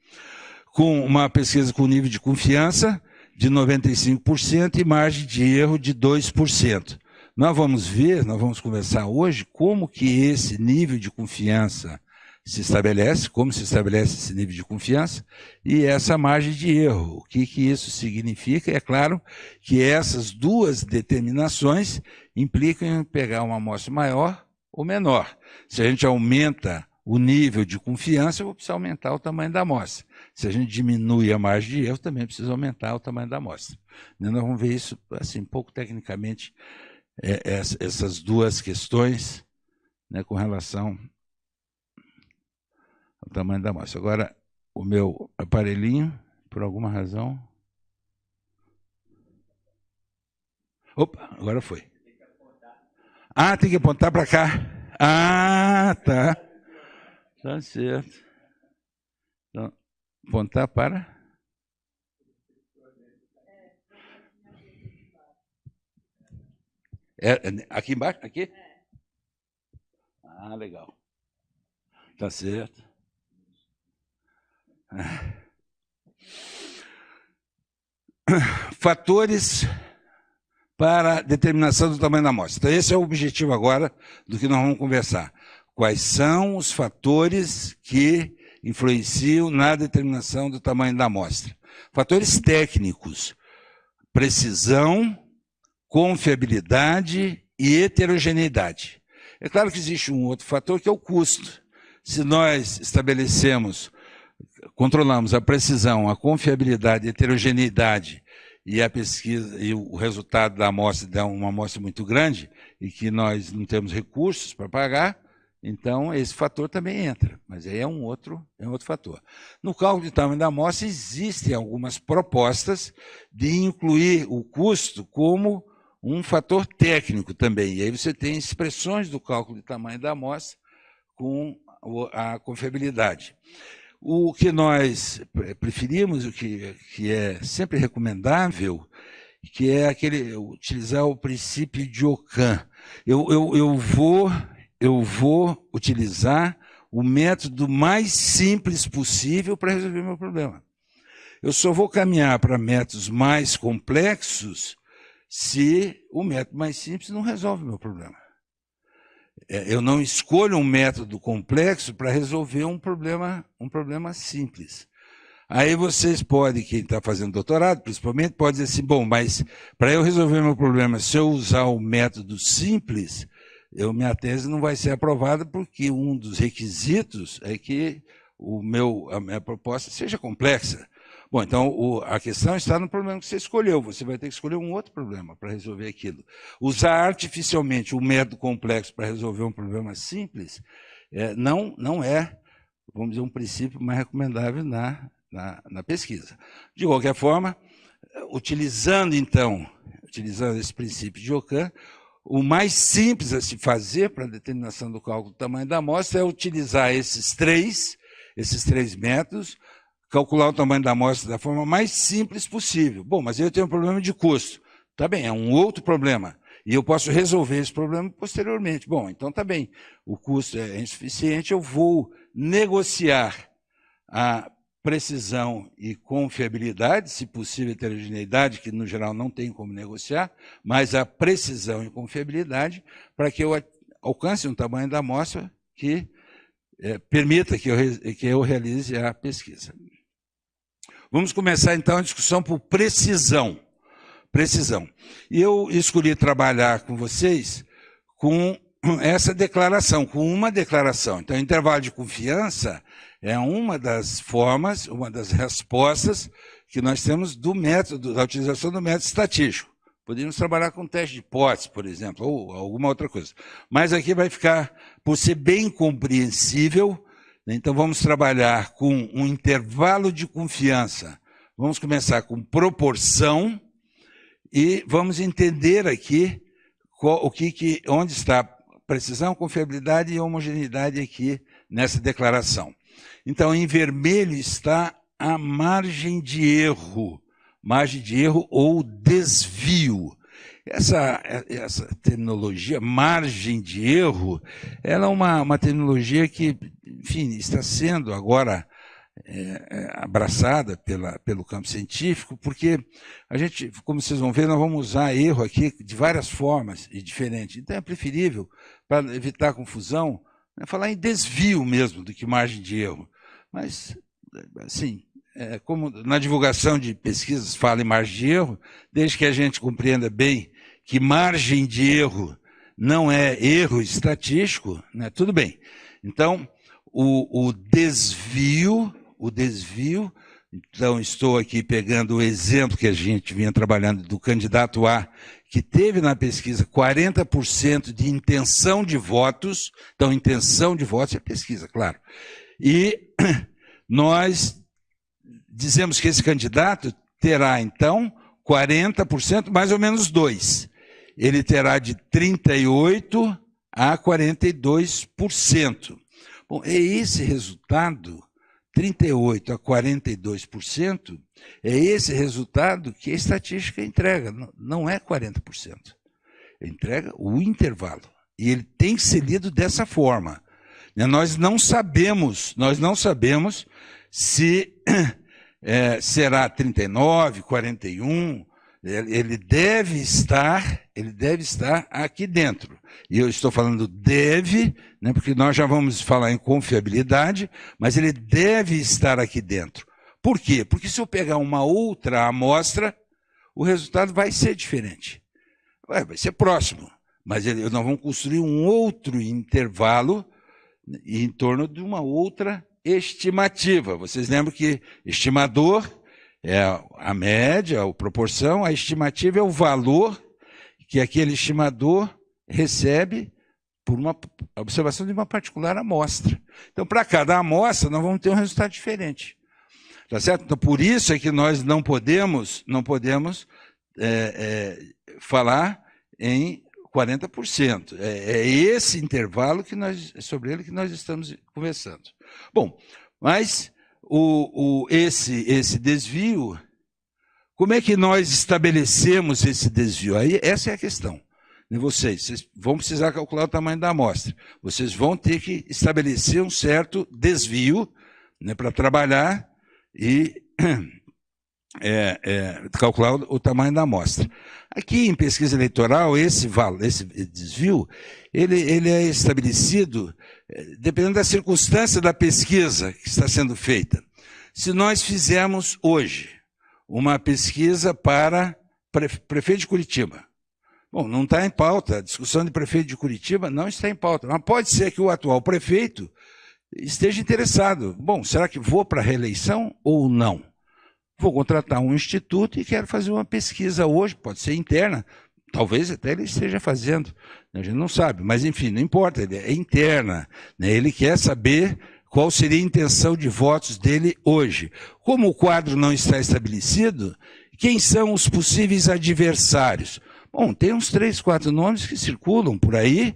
Com uma pesquisa com nível de confiança de 95% e margem de erro de 2%. Nós vamos conversar hoje como que esse nível de confiança se estabelece, como se estabelece esse nível de confiança e essa margem de erro. O que isso significa? É claro que essas duas determinações implicam em pegar uma amostra maior ou menor. Se a gente aumenta o nível de confiança, eu vou precisar aumentar o tamanho da amostra. Se a gente diminui a margem de erro, também precisa aumentar o tamanho da amostra. Nós vamos ver isso, assim, um pouco tecnicamente, essas duas questões, né, com relação ao tamanho da amostra. Agora, o meu aparelhinho, por alguma razão... Opa, agora foi. Ah, tem que apontar para cá. Ah, tá. Tá certo. Então, apontar para... aqui embaixo? Aqui? Ah, legal. Tá certo. Fatores para determinação do tamanho da amostra. Então, esse é o objetivo agora do que nós vamos conversar. Quais são os fatores que influenciam na determinação do tamanho da amostra? Fatores técnicos, precisão, confiabilidade e heterogeneidade. É claro que existe um outro fator que é o custo. Se nós controlamos a precisão, a confiabilidade, a heterogeneidade e a pesquisa e o resultado da amostra dá uma amostra muito grande e que nós não temos recursos para pagar, então esse fator também entra, mas aí é um outro fator. No cálculo de tamanho da amostra existem algumas propostas de incluir o custo como um fator técnico também, e aí você tem expressões do cálculo de tamanho da amostra com a confiabilidade. O que nós preferimos, o que é sempre recomendável, que é utilizar o princípio de Ockham. Eu vou utilizar o método mais simples possível para resolver o meu problema. Eu só vou caminhar para métodos mais complexos se o método mais simples não resolve o meu problema. Eu não escolho um método complexo para resolver um problema simples. Aí vocês podem, quem está fazendo doutorado, principalmente, pode dizer assim, bom, mas para eu resolver meu problema, se eu usar o método simples, minha tese não vai ser aprovada porque um dos requisitos é que a minha proposta seja complexa. Bom, então a questão está no problema que você escolheu. Você vai ter que escolher um outro problema para resolver aquilo. Usar artificialmente um método complexo para resolver um problema simples não é, vamos dizer, um princípio mais recomendável na pesquisa. De qualquer forma, utilizando esse princípio de Ockham, o mais simples a se fazer para a determinação do cálculo do tamanho da amostra é utilizar esses três métodos, calcular o tamanho da amostra da forma mais simples possível. Bom, mas eu tenho um problema de custo. Tá bem, é um outro problema. E eu posso resolver esse problema posteriormente. Bom, então tá bem, o custo é insuficiente, eu vou negociar a precisão e confiabilidade, se possível heterogeneidade, que no geral não tem como negociar, mas a precisão e confiabilidade para que eu alcance um tamanho da amostra que permita que eu realize a pesquisa. Vamos começar então a discussão por precisão. E eu escolhi trabalhar com vocês com essa declaração, com uma declaração. Então, o intervalo de confiança é uma das formas, uma das respostas que nós temos do método, da utilização do método estatístico. Poderíamos trabalhar com teste de hipótese, por exemplo, ou alguma outra coisa. Mas aqui vai ficar, por ser bem compreensível, né, então vamos trabalhar com um intervalo de confiança. Vamos começar com proporção e vamos entender aqui onde está precisão, confiabilidade e homogeneidade aqui nessa declaração. Então, em vermelho está a margem de erro ou desvio. Essa terminologia, margem de erro, ela é uma terminologia que, enfim, está sendo agora abraçada pelo campo científico, porque a gente, como vocês vão ver, nós vamos usar erro aqui de várias formas e diferentes. Então é preferível, para evitar confusão, falar em desvio mesmo do que margem de erro. Mas, assim, como na divulgação de pesquisas fala em margem de erro, desde que a gente compreenda bem que margem de erro não é erro estatístico, né, tudo bem. Então, o desvio, então estou aqui pegando o exemplo que a gente vinha trabalhando do candidato A, que teve na pesquisa 40% de intenção de votos, então intenção de votos é pesquisa, claro. E nós dizemos que esse candidato terá, então, 40%, mais ou menos 2. Ele terá de 38% a 42%. Bom, é esse resultado, 38% a 42%, é esse resultado que a estatística entrega, não é 40%. Entrega o intervalo. E ele tem que ser lido dessa forma. Nós não sabemos se será 39%, 41%, ele deve estar aqui dentro. E eu estou falando deve, né, porque nós já vamos falar em confiabilidade, mas ele deve estar aqui dentro. Por quê? Porque se eu pegar uma outra amostra, o resultado vai ser diferente. Vai ser próximo, mas nós vamos construir um outro intervalo em torno de uma outra estimativa. Vocês lembram que estimador é a média, a proporção, a estimativa é o valor que aquele estimador recebe por uma observação de uma particular amostra. Então, para cada amostra, nós vamos ter um resultado diferente. Tá certo? Então, por isso é que nós não podemos falar em 40%. É esse intervalo sobre ele que nós estamos conversando. Bom, mas esse desvio, como é que nós estabelecemos esse desvio? Aí, essa é a questão. Vocês vão precisar calcular o tamanho da amostra. Vocês vão ter que estabelecer um certo desvio, né, para trabalhar e calcular o tamanho da amostra. Aqui em pesquisa eleitoral, esse desvio, ele é estabelecido dependendo da circunstância da pesquisa que está sendo feita. Se nós fizermos hoje uma pesquisa para prefeito de Curitiba, bom, não está em pauta, a discussão de prefeito de Curitiba não está em pauta, mas pode ser que o atual prefeito esteja interessado. Bom, será que vou para a reeleição ou não? Vou contratar um instituto e quero fazer uma pesquisa hoje, pode ser interna, talvez até ele esteja fazendo, a gente não sabe, mas enfim, não importa, ele é interna, né? Ele quer saber qual seria a intenção de votos dele hoje. Como o quadro não está estabelecido, quem são os possíveis adversários? Bom, tem uns 3, 4 nomes que circulam por aí,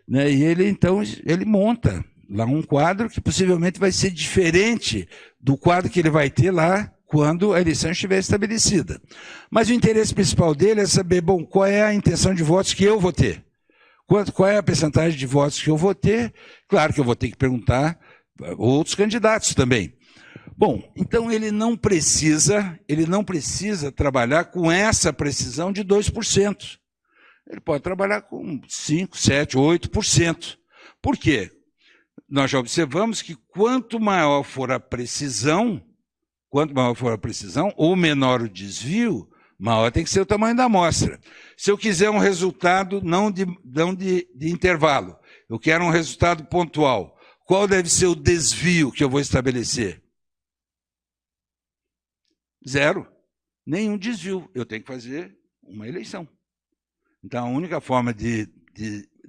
né? E ele, então, ele monta lá um quadro que possivelmente vai ser diferente do quadro que ele vai ter lá quando a eleição estiver estabelecida. Mas o interesse principal dele é saber, bom, qual é a intenção de votos que eu vou ter? Qual é a percentagem de votos que eu vou ter? Claro que eu vou ter que perguntar outros candidatos também. Bom, então ele não precisa trabalhar com essa precisão de 2%. Ele pode trabalhar com 5%, 7%, 8%. Por quê? Nós já observamos que quanto maior for a precisão, ou menor o desvio, maior tem que ser o tamanho da amostra. Se eu quiser um resultado não de intervalo, eu quero um resultado pontual, qual deve ser o desvio que eu vou estabelecer? 0. Nenhum desvio. Eu tenho que fazer uma eleição. Então, a única forma de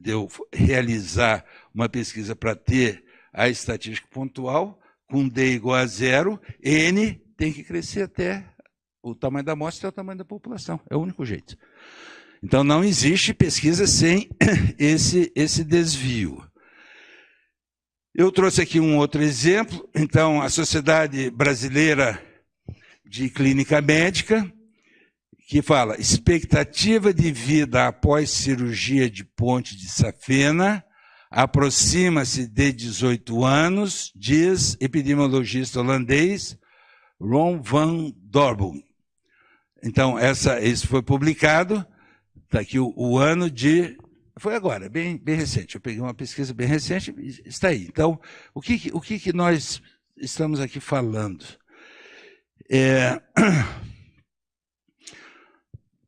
eu realizar uma pesquisa para ter a estatística pontual, com D igual a 0, N tem que crescer até o tamanho da amostra, até o tamanho da população. É o único jeito. Então, não existe pesquisa sem esse desvio. Eu trouxe aqui um outro exemplo. Então, a Sociedade Brasileira de Clínica Médica, que fala expectativa de vida após cirurgia de ponte de safena aproxima-se de 18 anos, diz epidemiologista holandês Ron van Dorbung. Então, isso foi publicado, está aqui o ano de... Foi agora, bem recente. Eu peguei uma pesquisa bem recente, está aí. Então, o que nós estamos aqui falando?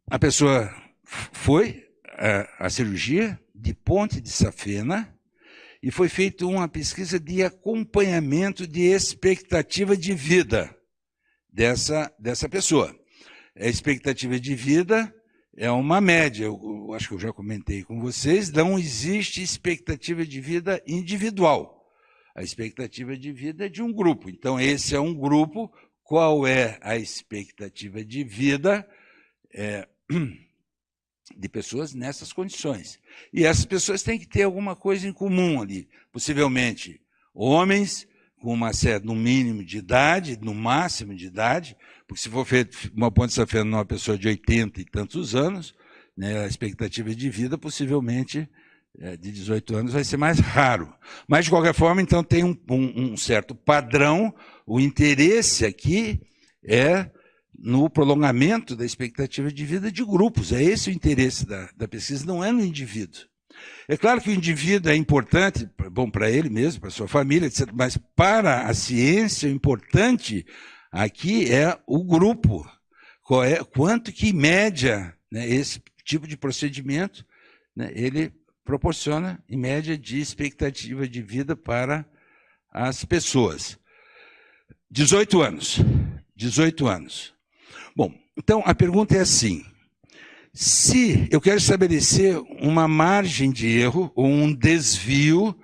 A pessoa foi à cirurgia de ponte de safena e foi feita uma pesquisa de acompanhamento de expectativa de vida dessa pessoa. A expectativa de vida é uma média, eu acho que eu já comentei com vocês, não existe expectativa de vida individual. A expectativa de vida é de um grupo. Então, esse é um grupo. Qual é a expectativa de vida de pessoas nessas condições? E essas pessoas têm que ter alguma coisa em comum ali. Possivelmente, homens com no mínimo de idade, no máximo de idade, porque se for feito uma ponte de safena numa pessoa de 80 e tantos anos, né, a expectativa de vida possivelmente de 18 anos vai ser mais raro. Mas, de qualquer forma, então, tem um certo padrão. O interesse aqui é no prolongamento da expectativa de vida de grupos. É esse o interesse da pesquisa, não é no indivíduo. É claro que o indivíduo é importante, bom para ele mesmo, para a sua família, etc., mas para a ciência, o importante aqui é o grupo. Quanto que, em média, né, esse tipo de procedimento, né, ele proporciona, em média, de expectativa de vida para as pessoas. 18 anos. 18 anos. Bom, então a pergunta é assim: se eu quero estabelecer uma margem de erro ou um desvio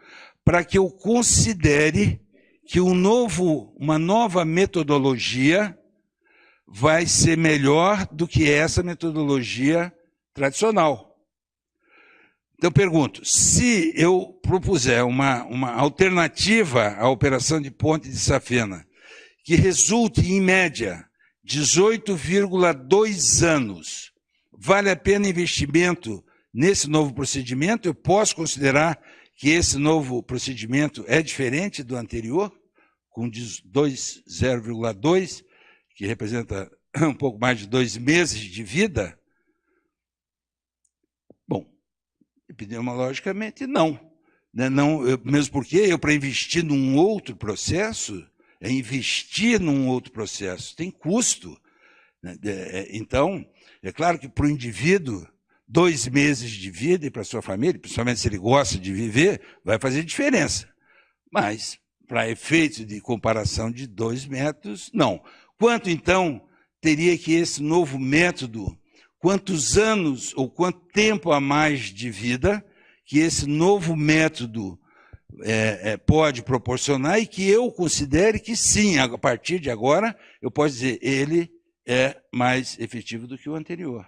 para que eu considere que uma nova metodologia vai ser melhor do que essa metodologia tradicional. Então, eu pergunto, se eu propuser uma alternativa à operação de ponte de safena, que resulte, em média, 18,2 anos, vale a pena investimento nesse novo procedimento? Eu posso considerar que esse novo procedimento é diferente do anterior, com 0,2, que representa um pouco mais de 2 meses de vida? Bom, epidemiologicamente, não. Mesmo porque para investir num outro processo, tem custo. Então, é claro que para o indivíduo, 2 meses de vida, e para a sua família, principalmente se ele gosta de viver, vai fazer diferença. Mas, para efeitos de comparação de 2 métodos, não. Quanto, então, teria que esse novo método, quantos anos ou quanto tempo a mais de vida que esse novo método pode proporcionar e que eu considere que sim, a partir de agora, eu posso dizer, ele é mais efetivo do que o anterior.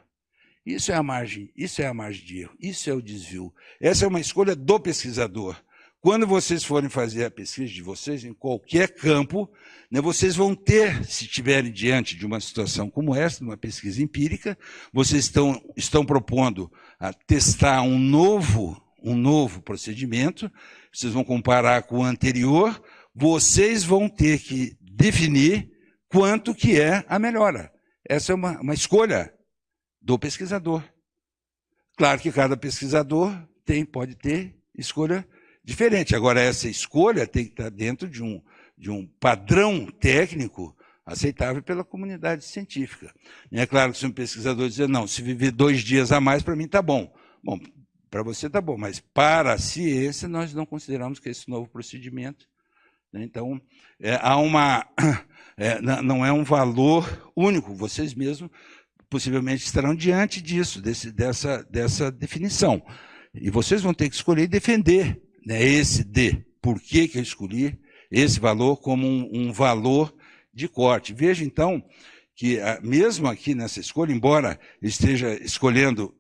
Isso é a margem de erro, isso é o desvio. Essa é uma escolha do pesquisador. quando vocês forem fazer a pesquisa de vocês, em qualquer campo, né, vocês vão ter, se estiverem diante de uma situação como essa, uma pesquisa empírica, vocês estão propondo a testar um novo procedimento, vocês vão comparar com o anterior, vocês vão ter que definir quanto que é a melhora. Essa é uma escolha do pesquisador. Claro que cada pesquisador pode ter escolha diferente. Agora, essa escolha tem que estar dentro de um padrão técnico aceitável pela comunidade científica. E é claro que se um pesquisador dizer, não, se viver 2 dias a mais, para mim está bom. Bom, para você está bom, mas para a ciência nós não consideramos que esse novo procedimento. Né? Então, não é um valor único. Vocês mesmos possivelmente estarão diante disso, dessa definição. E vocês vão ter que escolher e defender, né, por que eu escolhi esse valor como um valor de corte. Veja, então, que mesmo aqui nessa escolha, embora esteja escolhendo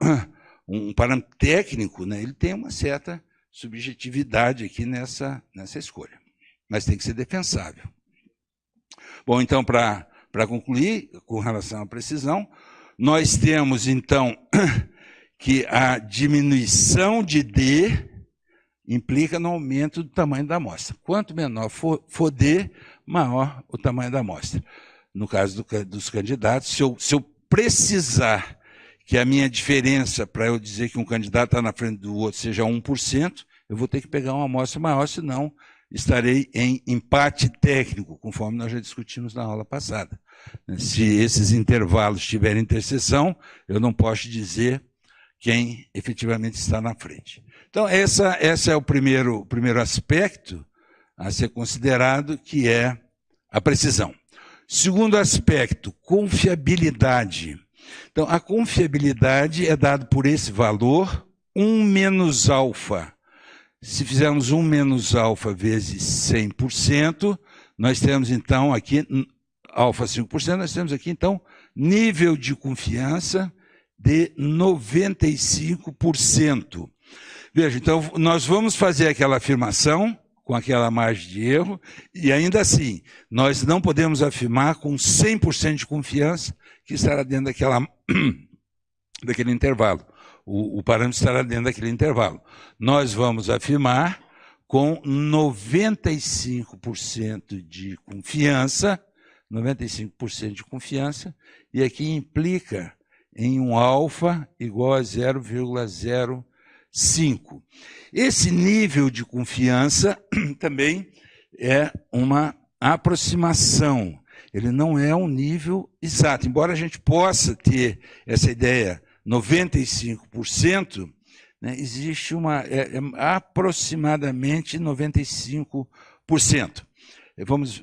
um parâmetro técnico, né, ele tem uma certa subjetividade aqui nessa escolha, mas tem que ser defensável. Bom, então, para concluir, com relação à precisão, nós temos, então, que a diminuição de D implica no aumento do tamanho da amostra. Quanto menor for D, maior o tamanho da amostra. No caso dos candidatos, se eu precisar que a minha diferença para eu dizer que um candidato está na frente do outro seja 1%, eu vou ter que pegar uma amostra maior, senão estarei em empate técnico, conforme nós já discutimos na aula passada. Se esses intervalos tiverem interseção, eu não posso dizer quem efetivamente está na frente. Então, esse é o primeiro aspecto a ser considerado, que é a precisão. Segundo aspecto, confiabilidade. Então, a confiabilidade é dada por esse valor 1 menos alfa. Se fizermos 1 menos alfa vezes 100%, nós temos, então, aqui, alfa 5%, nós temos aqui, então, nível de confiança de 95%. Veja, então, nós vamos fazer aquela afirmação com aquela margem de erro, e ainda assim, nós não podemos afirmar com 100% de confiança que estará dentro daquele intervalo. O parâmetro estará dentro daquele intervalo. Nós vamos afirmar com 95% de confiança, 95% de confiança, e aqui implica em um alfa igual a 0,05. Esse nível de confiança também é uma aproximação. Ele não é um nível exato. Embora a gente possa ter essa ideia 95%, né, existe aproximadamente 95%. Vamos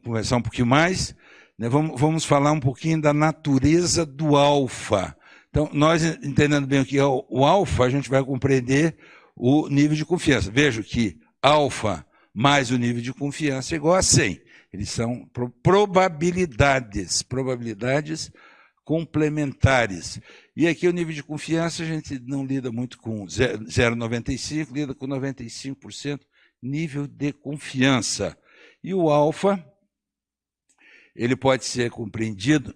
conversar um pouquinho mais, né, vamos falar um pouquinho da natureza do alfa. Então, nós entendendo bem o que é o alfa, a gente vai compreender o nível de confiança. Veja que alfa mais o nível de confiança é igual a 100. Eles são probabilidades complementares. E aqui o nível de confiança, a gente não lida muito com 0,95, lida com 95% nível de confiança. E o alfa, ele pode ser compreendido,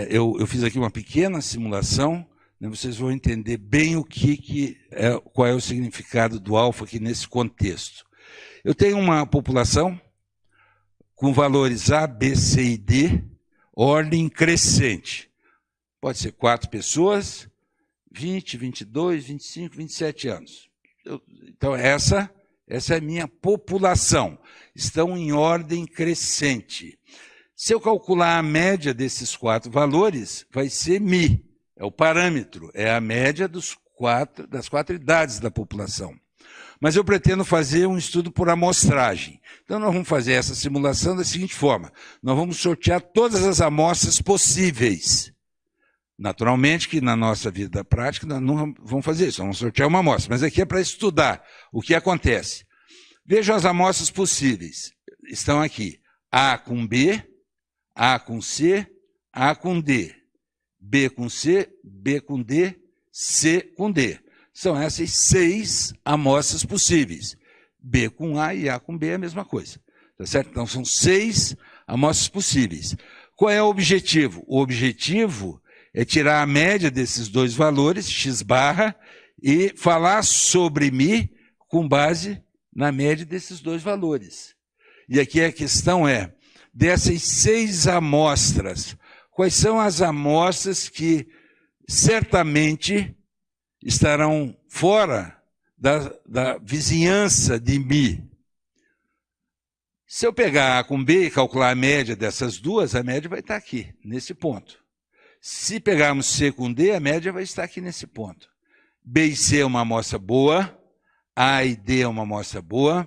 eu fiz aqui uma pequena simulação, né, vocês vão entender bem qual é o significado do alfa aqui nesse contexto. Eu tenho uma população com valores A, B, C e D, ordem crescente. Pode ser 4 pessoas, 20, 22, 25, 27 anos. Então, essa é a minha população. Estão em ordem crescente. Se eu calcular a média desses 4 valores, vai ser μ. É o parâmetro, é a média das 4 idades da população. Mas eu pretendo fazer um estudo por amostragem. Então, nós vamos fazer essa simulação da seguinte forma. Nós vamos sortear todas as amostras possíveis. Naturalmente que na nossa vida prática nós não vamos fazer isso, vamos sortear uma amostra. Mas aqui é para estudar o que acontece. Vejam as amostras possíveis. Estão aqui. A com B, A com C, A com D. B com C, B com D, C com D. São essas 6 amostras possíveis. B com A e A com B é a mesma coisa. Tá certo? Então, são 6 amostras possíveis. Qual é o objetivo? O objetivo é tirar a média desses 2 valores, x barra, e falar sobre mi com base na média desses 2 valores. E aqui a questão é, dessas 6 amostras, quais são as amostras que certamente estarão fora da vizinhança de mi? Se eu pegar A com B e calcular a média dessas 2, a média vai estar aqui, nesse ponto. Se pegarmos C com D, a média vai estar aqui nesse ponto. B e C é uma amostra boa, A e D é uma amostra boa,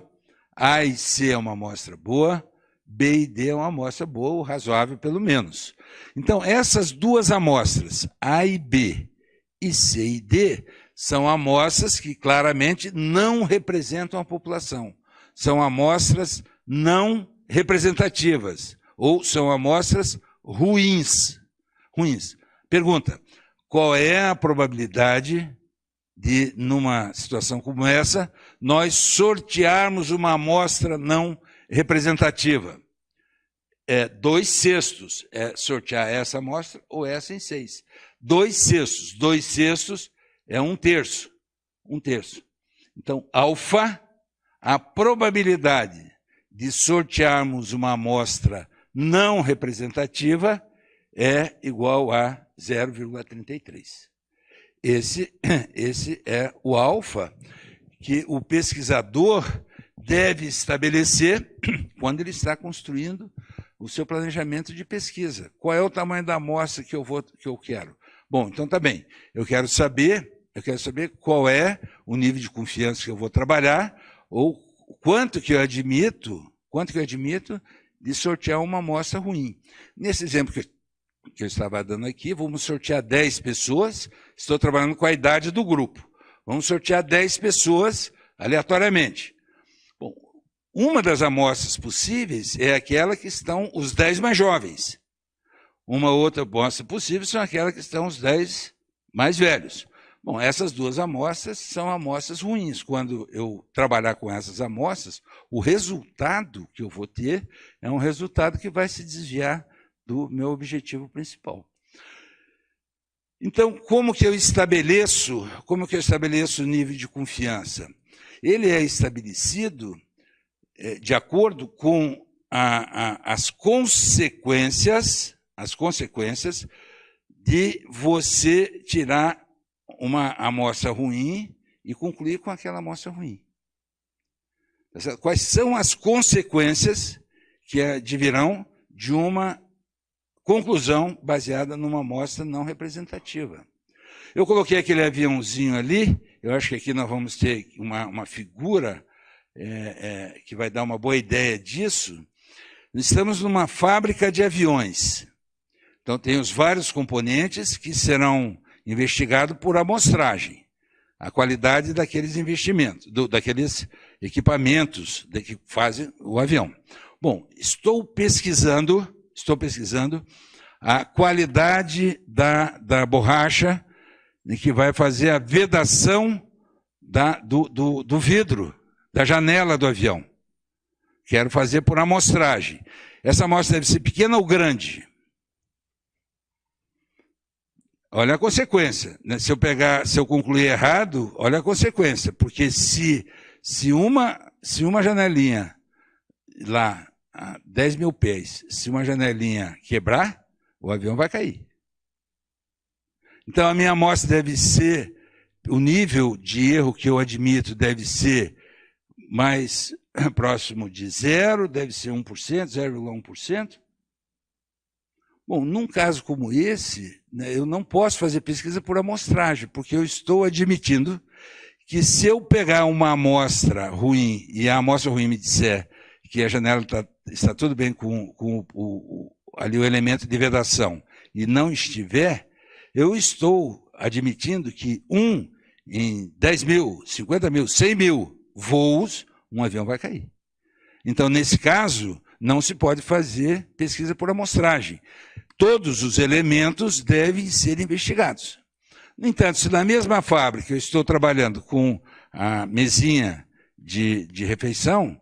A e C é uma amostra boa, B e D é uma amostra boa, ou razoável pelo menos. Então, essas 2 amostras, A e B, e C e D, são amostras que claramente não representam a população. São amostras não representativas, ou são amostras ruins. Pergunta, qual é a probabilidade de, numa situação como essa, nós sortearmos uma amostra não representativa? 2/6 é sortear essa amostra ou essa em 6. 2/6. 2/6 é 1/3. 1/3. Então, alfa, a probabilidade de sortearmos uma amostra não representativa é igual a 0,33. Esse é o alfa que o pesquisador deve estabelecer quando ele está construindo o seu planejamento de pesquisa. Qual é o tamanho da amostra que eu quero? Bom, então tá bem. Eu quero saber qual é o nível de confiança que eu vou trabalhar, ou quanto que eu admito de sortear uma amostra ruim. Nesse exemplo que eu estava dando aqui, vamos sortear 10 pessoas, estou trabalhando com a idade do grupo. Vamos sortear 10 pessoas aleatoriamente. Bom, uma das amostras possíveis é aquela que estão os 10 mais jovens. Uma outra amostra possível são aquelas que estão os 10 mais velhos. Bom, essas 2 amostras são amostras ruins. Quando eu trabalhar com essas amostras, o resultado que eu vou ter é um resultado que vai se desviar do meu objetivo principal. Então, como que eu estabeleço o nível de confiança? Ele é estabelecido de acordo com as consequências de você tirar uma amostra ruim e concluir com aquela amostra ruim. Quais são as consequências que advirão de uma conclusão baseada numa amostra não representativa? Eu coloquei aquele aviãozinho ali, eu acho que aqui nós vamos ter uma figura que vai dar uma boa ideia disso. Estamos numa fábrica de aviões. Então, tem os vários componentes que serão investigados por amostragem. A qualidade daqueles investimentos, daqueles equipamentos que fazem o avião. Bom, estou pesquisando a qualidade da borracha que vai fazer a vedação do vidro, da janela do avião. Quero fazer por amostragem. Essa amostra deve ser pequena ou grande? Olha a consequência. Né? Se eu concluir errado, olha a consequência. Porque se uma janelinha lá, a 10 mil pés, se uma janelinha quebrar, o avião vai cair. Então, a minha amostra deve ser, o nível de erro que eu admito deve ser mais próximo de 0, deve ser 1%, 0,1%. Bom, num caso como esse, né, eu não posso fazer pesquisa por amostragem, porque eu estou admitindo que se eu pegar uma amostra ruim e a amostra ruim me disser que a janela está tudo bem com ali o elemento de vedação e não estiver, eu estou admitindo que em 10 mil, 50 mil, 100 mil voos, um avião vai cair. Então, nesse caso, não se pode fazer pesquisa por amostragem. Todos os elementos devem ser investigados. No entanto, se na mesma fábrica eu estou trabalhando com a mesinha de refeição,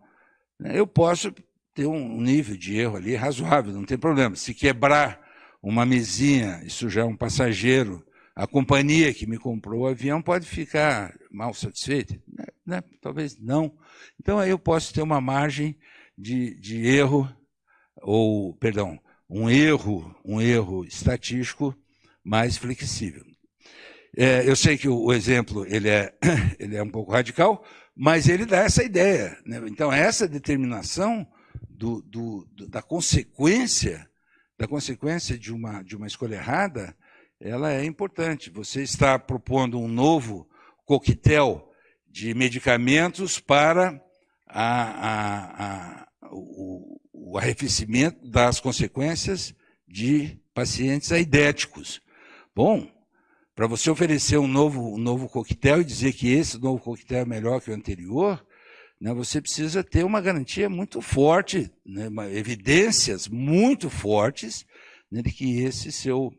né, eu posso ter um nível de erro ali razoável, não tem problema. Se quebrar uma mesinha e sujar um passageiro, a companhia que me comprou o avião pode ficar mal satisfeita? Né? Talvez não. Então, aí eu posso ter uma margem de erro, ou, perdão, um erro estatístico mais flexível. Eu sei que o exemplo ele é um pouco radical, mas ele dá essa ideia, né? Então, essa determinação da consequência de uma escolha errada, ela é importante. Você está propondo um novo coquetel de medicamentos para o arrefecimento das consequências de pacientes aidéticos. Bom, para você oferecer um novo coquetel e dizer que esse novo coquetel é melhor que o anterior, né, você precisa ter uma garantia muito forte, né, evidências muito fortes, né, de que esse seu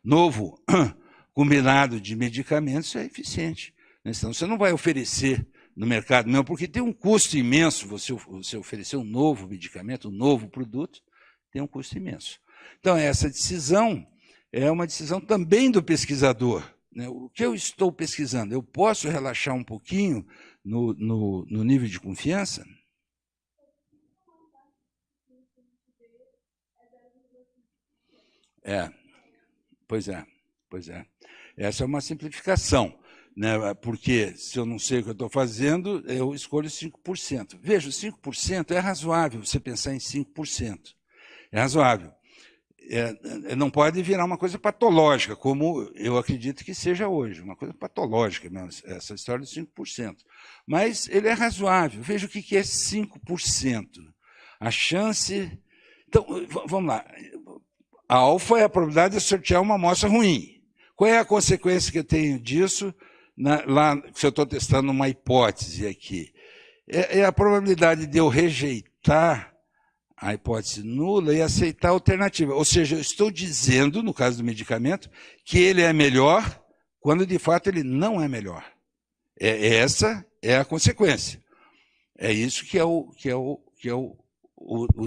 novo combinado de medicamentos é eficiente. Né? Então, você não vai oferecer no mercado mesmo, porque tem um custo imenso você oferecer um novo medicamento, um novo produto, tem um custo imenso. Então, essa decisão é uma decisão também do pesquisador. Né? O que eu estou pesquisando? Eu posso relaxar um pouquinho no nível de confiança? Pois é. Essa é uma simplificação, né? Porque se eu não sei o que eu estou fazendo, eu escolho 5%. Veja, 5% é razoável você pensar em 5%. É razoável. Não pode virar uma coisa patológica, como eu acredito que seja hoje, uma coisa patológica mesmo, essa história de 5%. Mas ele é razoável. Veja o que é 5%. A chance... Então, vamos lá. A alfa é a probabilidade de sortear uma amostra ruim. Qual é a consequência que eu tenho disso, lá, se eu estou testando uma hipótese aqui? É a probabilidade de eu rejeitar a hipótese nula e aceitar a alternativa. Ou seja, eu estou dizendo, no caso do medicamento, que ele é melhor quando, de fato, ele não é melhor. Essa é a consequência. É isso que é o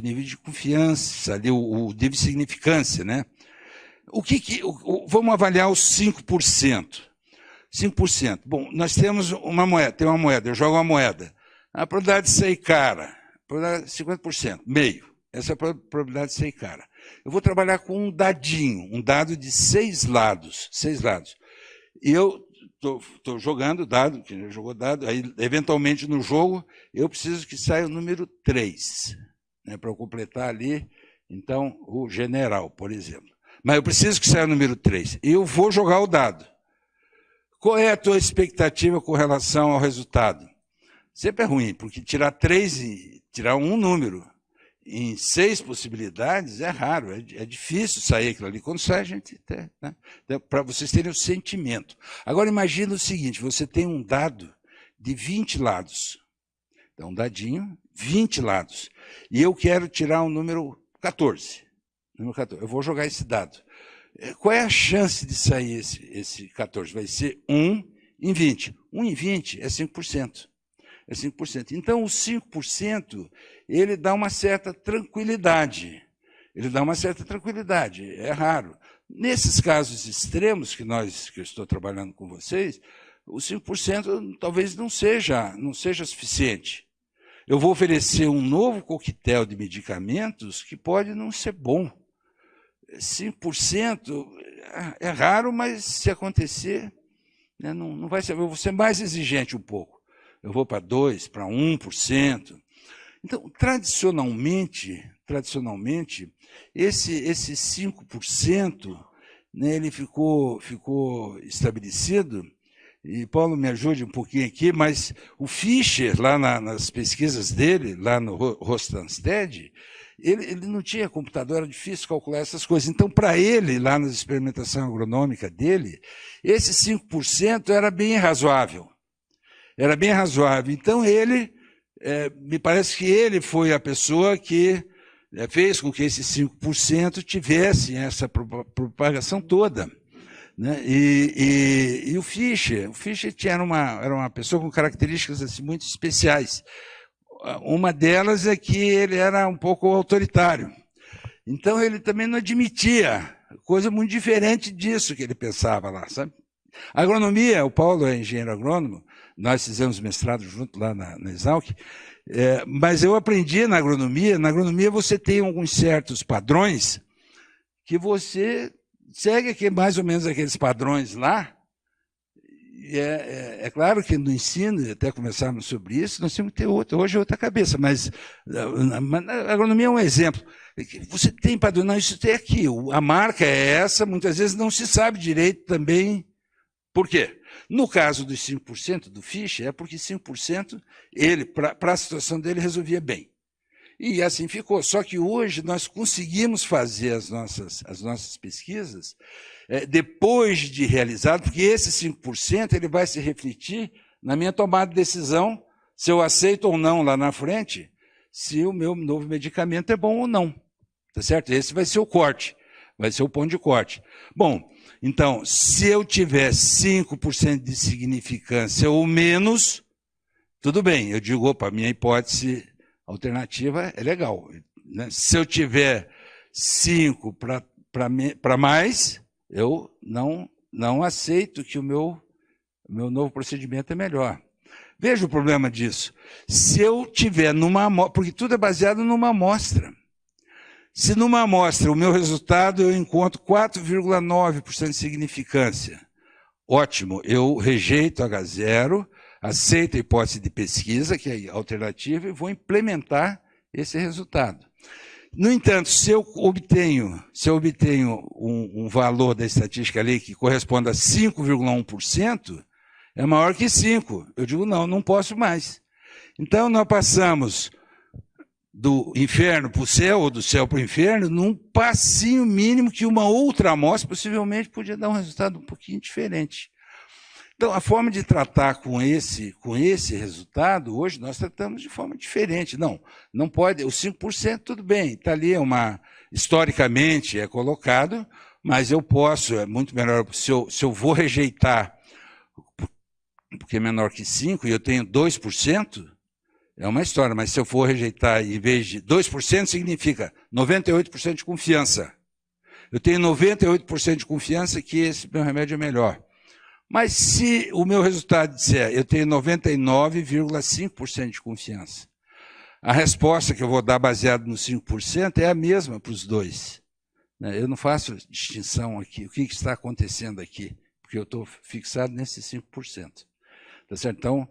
nível de confiança, ali, o nível de significância, né? Vamos avaliar os 5%. 5%. Bom, nós temos uma moeda, eu jogo uma moeda. A probabilidade de sair cara, probabilidade de 50%, meio. Essa é a probabilidade de sair cara. Eu vou trabalhar com um dadinho, um dado de 6 lados. 6 lados. E eu estou jogando dado, quem já jogou dado, aí, eventualmente, no jogo, eu preciso que saia o número 3, né, para eu completar ali, então, o general, por exemplo. Mas eu preciso que saia o número 3. E eu vou jogar o dado. Qual é a tua expectativa com relação ao resultado? Sempre é ruim, porque tirar 3 e tirar um número em 6 possibilidades é raro, é difícil sair aquilo ali. Quando sai, a gente tem, né? Para vocês terem o sentimento. Agora, imagina o seguinte, você tem um dado de 20 lados. Então, um dadinho, 20 lados. E eu quero tirar o número 14. Eu vou jogar esse dado. Qual é a chance de sair esse 14? Vai ser 1 em 20. 1 em 20 é 5%. É 5%. Então, o 5%, ele dá uma certa tranquilidade. Ele dá uma certa tranquilidade, é raro. Nesses casos extremos que eu estou trabalhando com vocês, o 5% talvez não seja suficiente. Eu vou oferecer um novo coquetel de medicamentos que pode não ser bom. 5% é raro, mas se acontecer, né, não vai ser. Eu vou ser mais exigente um pouco. Eu vou para 2%, para 1%. Então, tradicionalmente esse 5%, né, ele ficou estabelecido, e Paulo me ajude um pouquinho aqui, mas o Fischer, lá nas pesquisas dele, lá no Rothamsted, ele não tinha computador, era difícil calcular essas coisas. Então, para ele, lá na experimentação agronômica dele, esse 5% era bem razoável. Era bem razoável. Então, me parece que ele foi a pessoa que fez com que esses 5% tivessem essa propagação toda. né? E o Fischer era uma pessoa com características assim, muito especiais. Uma delas é que ele era um pouco autoritário. Então, ele também não admitia coisa muito diferente disso que ele pensava lá, sabe? A agronomia, o Paulo é engenheiro agrônomo, nós fizemos mestrado junto lá na Exalc, mas eu aprendi na agronomia você tem alguns certos padrões que você segue aqui, mais ou menos aqueles padrões lá. É claro que no ensino, até conversarmos sobre isso, nós temos que ter hoje é outra cabeça, mas a agronomia é um exemplo. Você tem padrão, não, isso tem aqui, a marca é essa, muitas vezes não se sabe direito também por quê. No caso dos 5% do Fischer, é porque 5% ele, para a situação dele, resolvia bem. E assim ficou. Só que hoje nós conseguimos fazer as nossas pesquisas depois de realizado, porque esse 5% ele vai se refletir na minha tomada de decisão, se eu aceito ou não lá na frente, se o meu novo medicamento é bom ou não. Tá certo? Esse vai ser o corte, vai ser o ponto de corte. Bom, então, se eu tiver 5% de significância ou menos, tudo bem, eu digo, opa, minha hipótese alternativa é legal. Né? Se eu tiver 5 para mais, eu não aceito que o meu novo procedimento é melhor. Veja o problema disso. Se eu tiver numa amostra, porque tudo é baseado numa amostra. Se numa amostra o meu resultado eu encontro 4,9% de significância, ótimo, eu rejeito H0, aceito a hipótese de pesquisa, que é alternativa, e vou implementar esse resultado. No entanto, se eu obtenho um valor da estatística ali que corresponde a 5,1%, é maior que 5. Eu digo, não posso mais. Então, nós passamos do inferno para o céu, ou do céu para o inferno, num passinho mínimo que uma outra amostra possivelmente podia dar um resultado um pouquinho diferente. Então, a forma de tratar com esse resultado, hoje nós tratamos de forma diferente. Não pode, o 5% tudo bem, está ali, historicamente é colocado, mas eu posso, é muito melhor, se eu vou rejeitar, porque é menor que 5% e eu tenho 2%, é uma história, mas se eu for rejeitar em vez de 2%, significa 98% de confiança. Eu tenho 98% de confiança que esse meu remédio é melhor. Mas se o meu resultado disser, eu tenho 99,5% de confiança, a resposta que eu vou dar baseada no 5% é a mesma para os dois. Eu não faço distinção aqui, o que está acontecendo aqui, porque eu estou fixado nesse 5%. Tá certo? Então,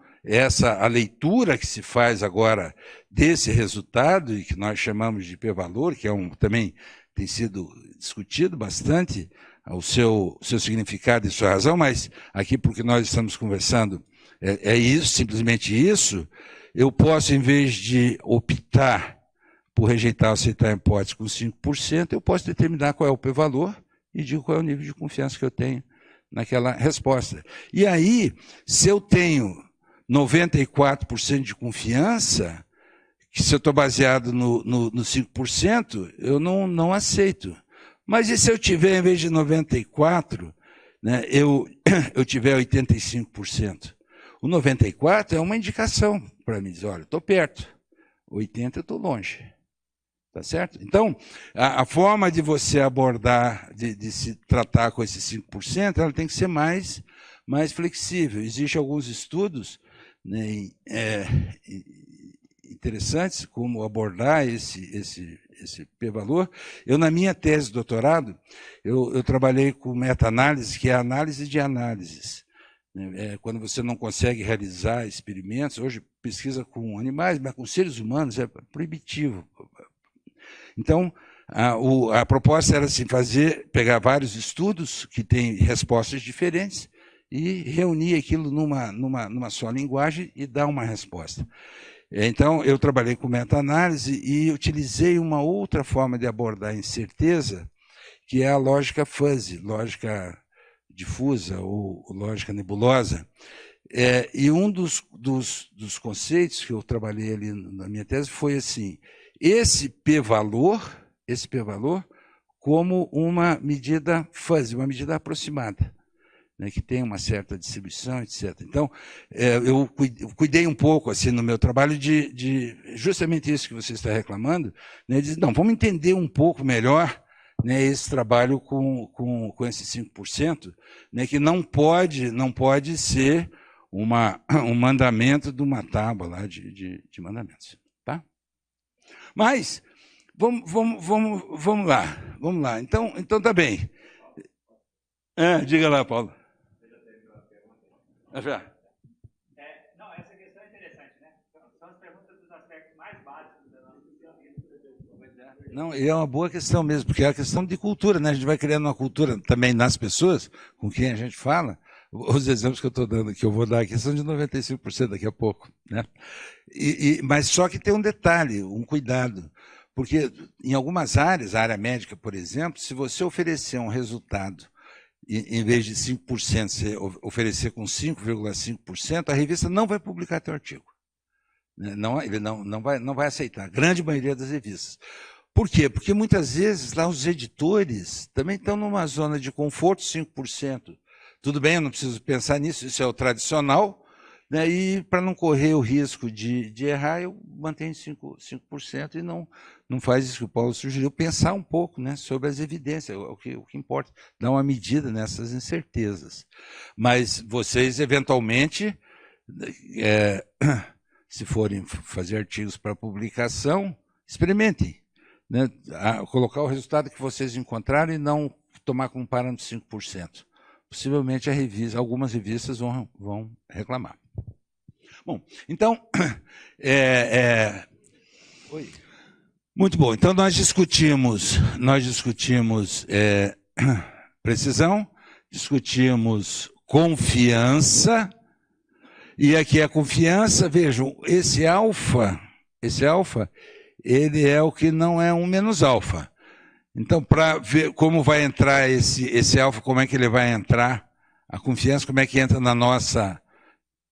a leitura que se faz agora desse resultado, e que nós chamamos de p-valor, que também tem sido discutido bastante, o seu significado e sua razão, mas aqui porque nós estamos conversando é isso, simplesmente isso, eu posso, em vez de optar por rejeitar ou aceitar a hipótese com 5%, eu posso determinar qual é o p-valor e digo qual é o nível de confiança que eu tenho naquela resposta. E aí, se eu tenho 94% de confiança, que se eu estou baseado no 5%, eu não aceito. Mas e se eu tiver, em vez de 94%, né, eu tiver 85%? O 94% é uma indicação para mim dizer, olha, estou perto, 80% eu estou longe. Tá certo? Então, a forma de você abordar, de se tratar com esse 5%, ela tem que ser mais flexível. Existem alguns estudos, né, interessantes como abordar esse p-valor. Eu, na minha tese de doutorado, eu trabalhei com meta-análise, que é a análise de análises. Quando você não consegue realizar experimentos, hoje pesquisa com animais, mas com seres humanos é proibitivo. Então, a proposta era assim, pegar vários estudos que têm respostas diferentes e reunir aquilo numa só linguagem e dar uma resposta. Então, eu trabalhei com meta-análise e utilizei uma outra forma de abordar a incerteza, que é a lógica fuzzy, lógica difusa ou lógica nebulosa. E um dos conceitos que eu trabalhei ali na minha tese foi assim, esse p-valor como uma medida fuzzy, uma medida aproximada. né, que tem uma certa distribuição, etc. Então, eu cuidei um pouco, assim, no meu trabalho de justamente isso que você está reclamando, né, de, não, vamos entender um pouco melhor, né, esse trabalho com esses 5%, né, que não pode ser um mandamento de uma tábua lá de mandamentos. Tá? Mas, vamos lá. Então tá bem. Diga lá, Paulo. Já. Não, essa questão é interessante, né? São as perguntas dos aspectos mais básicos da nossa vida. Não, e é uma boa questão mesmo, porque é a questão de cultura, né? A gente vai criando uma cultura também nas pessoas com quem a gente fala. Os exemplos que eu estou dando, que eu vou dar aqui, são de 95% daqui a pouco, né? Mas só que tem um detalhe, um cuidado, porque em algumas áreas, a área médica, por exemplo, se você oferecer um resultado, em vez de 5%, você oferecer com 5,5%, a revista não vai publicar teu artigo. Ele não vai aceitar, a grande maioria das revistas. Por quê? Porque muitas vezes lá os editores também estão numa zona de conforto, 5%. Tudo bem, eu não preciso pensar nisso, isso é o tradicional, né? E para não correr o risco de errar, eu mantenho 5% e não faz isso que o Paulo sugeriu, pensar um pouco, né, sobre as evidências, o que importa, dar uma medida nessas incertezas. Mas vocês, eventualmente, se forem fazer artigos para publicação, experimentem, né, colocar o resultado que vocês encontraram e não tomar como parâmetro 5%. Possivelmente algumas revistas vão reclamar. Bom, então, Oi. Muito bom. Então, nós discutimos precisão, discutimos confiança, e aqui a confiança, vejam, esse alfa, ele é o que não é 1 menos alfa. Então, para ver como vai entrar esse alfa, como é que ele vai entrar, a confiança, como é que entra na nossa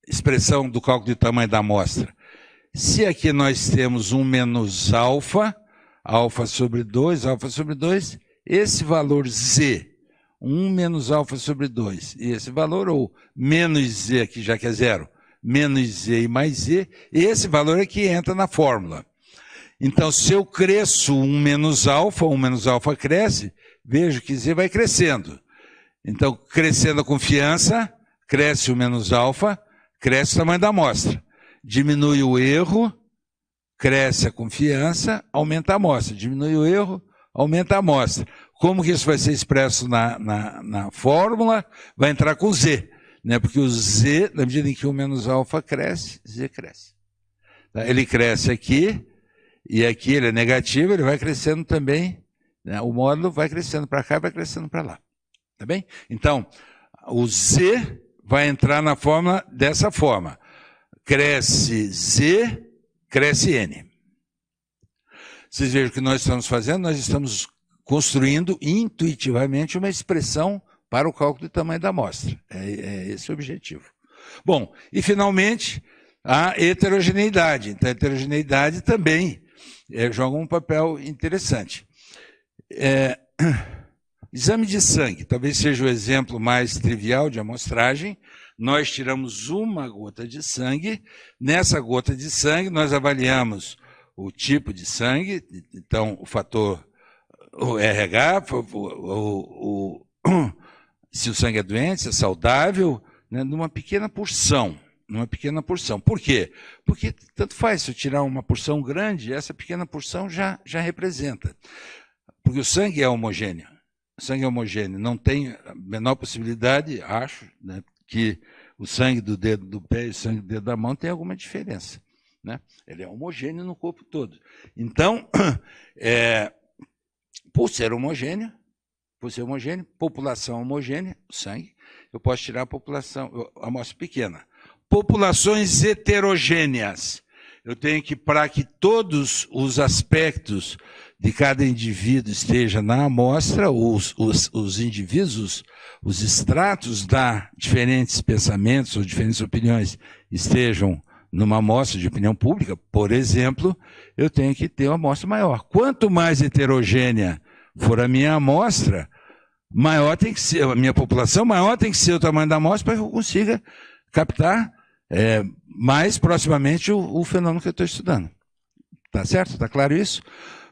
expressão do cálculo de tamanho da amostra. Se aqui nós temos 1 menos alfa sobre 2, esse valor z, 1 menos alfa sobre 2, e esse valor, ou menos z, aqui já que é zero, menos z e mais z, esse valor é que entra na fórmula. Então, se eu cresço 1 menos alfa cresce, vejo que z vai crescendo. Então, crescendo a confiança, cresce o menos alfa, cresce o tamanho da amostra. Diminui o erro, cresce a confiança, aumenta a amostra. Diminui o erro, aumenta a amostra. Como que isso vai ser expresso na fórmula? Vai entrar com z, né? Porque o z, na medida em que o menos alfa cresce, z cresce. Ele cresce aqui, e aqui ele é negativo, ele vai crescendo também, né? O módulo vai crescendo para cá e vai crescendo para lá. Tá bem? Então, o z vai entrar na fórmula dessa forma. Cresce z, cresce n. Vocês vejam o que nós estamos fazendo? Nós estamos construindo intuitivamente uma expressão para o cálculo do tamanho da amostra. É esse o objetivo. Bom, e finalmente, a heterogeneidade. Então, a heterogeneidade também joga um papel interessante. Exame de sangue, talvez seja o exemplo mais trivial de amostragem. Nós tiramos uma gota de sangue. Nessa gota de sangue, nós avaliamos o tipo de sangue, então o fator, o RH, se o sangue é doente, se é saudável, né, numa pequena porção. Por quê? Porque tanto faz, se eu tirar uma porção grande, essa pequena porção já representa. Porque o sangue é homogêneo. O sangue é homogêneo, não tem a menor possibilidade, acho, né, que o sangue do dedo do pé e o sangue do dedo da mão tem alguma diferença, né? Ele é homogêneo no corpo todo. Então, por ser homogêneo, população homogênea, o sangue, eu posso tirar a amostra pequena. Populações heterogêneas. Eu tenho que, para que todos os aspectos de cada indivíduo esteja na amostra, os indivíduos, os extratos da diferentes pensamentos ou diferentes opiniões estejam numa amostra de opinião pública, por exemplo, eu tenho que ter uma amostra maior. Quanto mais heterogênea for a minha amostra, maior tem que ser, a minha população maior tem que ser o tamanho da amostra para que eu consiga captar mais proximamente o fenômeno que eu estou estudando. Tá certo? Está claro isso?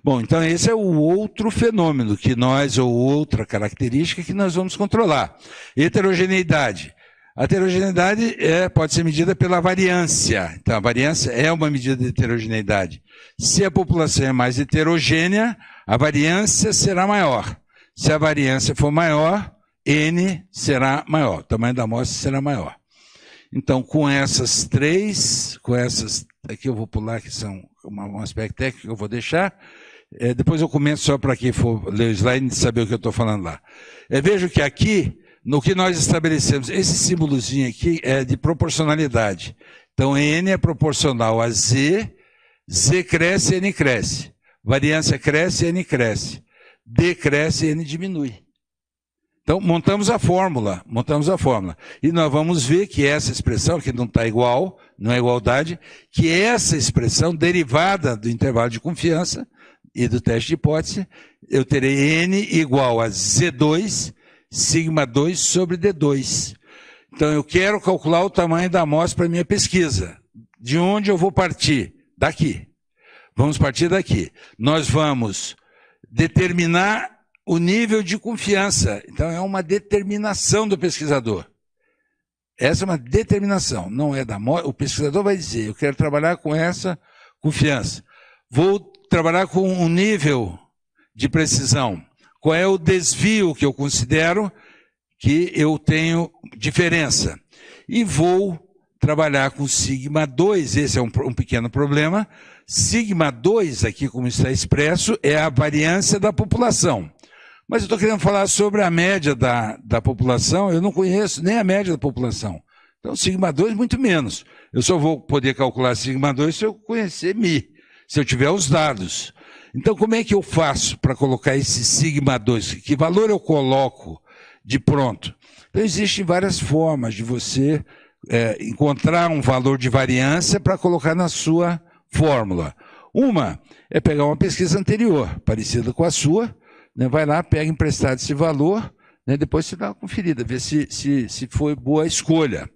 Bom, então esse é o outro fenômeno que nós, ou outra característica que nós vamos controlar. Heterogeneidade. A heterogeneidade pode ser medida pela variância. Então, a variância é uma medida de heterogeneidade. Se a população é mais heterogênea, a variância será maior. Se a variância for maior, N será maior. O tamanho da amostra será maior. Então, com essas três, aqui eu vou pular, que são um aspecto técnico que eu vou deixar. Depois eu comento só para quem for ler o slide e saber o que eu estou falando lá. Vejo que aqui, no que nós estabelecemos, esse símbolozinho aqui é de proporcionalidade. Então, N é proporcional a Z, Z cresce, N cresce. Variância cresce, N cresce. D cresce, N diminui. Então, montamos a fórmula. E nós vamos ver que essa expressão, que não está igual, não é igualdade, que essa expressão derivada do intervalo de confiança e do teste de hipótese, eu terei N igual a Z2, sigma 2 sobre D2. Então, eu quero calcular o tamanho da amostra para a minha pesquisa. De onde eu vou partir? Daqui. Vamos partir daqui. Nós vamos determinar o nível de confiança. Então, é uma determinação do pesquisador. Essa é uma determinação, não é da amostra. O pesquisador vai dizer, eu quero trabalhar com essa confiança. Vou trabalhar com um nível de precisão. Qual é o desvio que eu considero que eu tenho diferença? E vou trabalhar com sigma 2, esse é um pequeno problema. Sigma 2, aqui como está expresso, é a variância da população. Mas eu estou querendo falar sobre a média da população, eu não conheço nem a média da população. Então, sigma 2, muito menos. Eu só vou poder calcular sigma 2 se eu conhecer mi, se eu tiver os dados. Então, como é que eu faço para colocar esse sigma 2? Que valor eu coloco de pronto? Então, existem várias formas de você encontrar um valor de variância para colocar na sua fórmula. Uma é pegar uma pesquisa anterior, parecida com a sua, né, vai lá, pega emprestado esse valor, né, depois você dá uma conferida, vê se foi boa a escolha.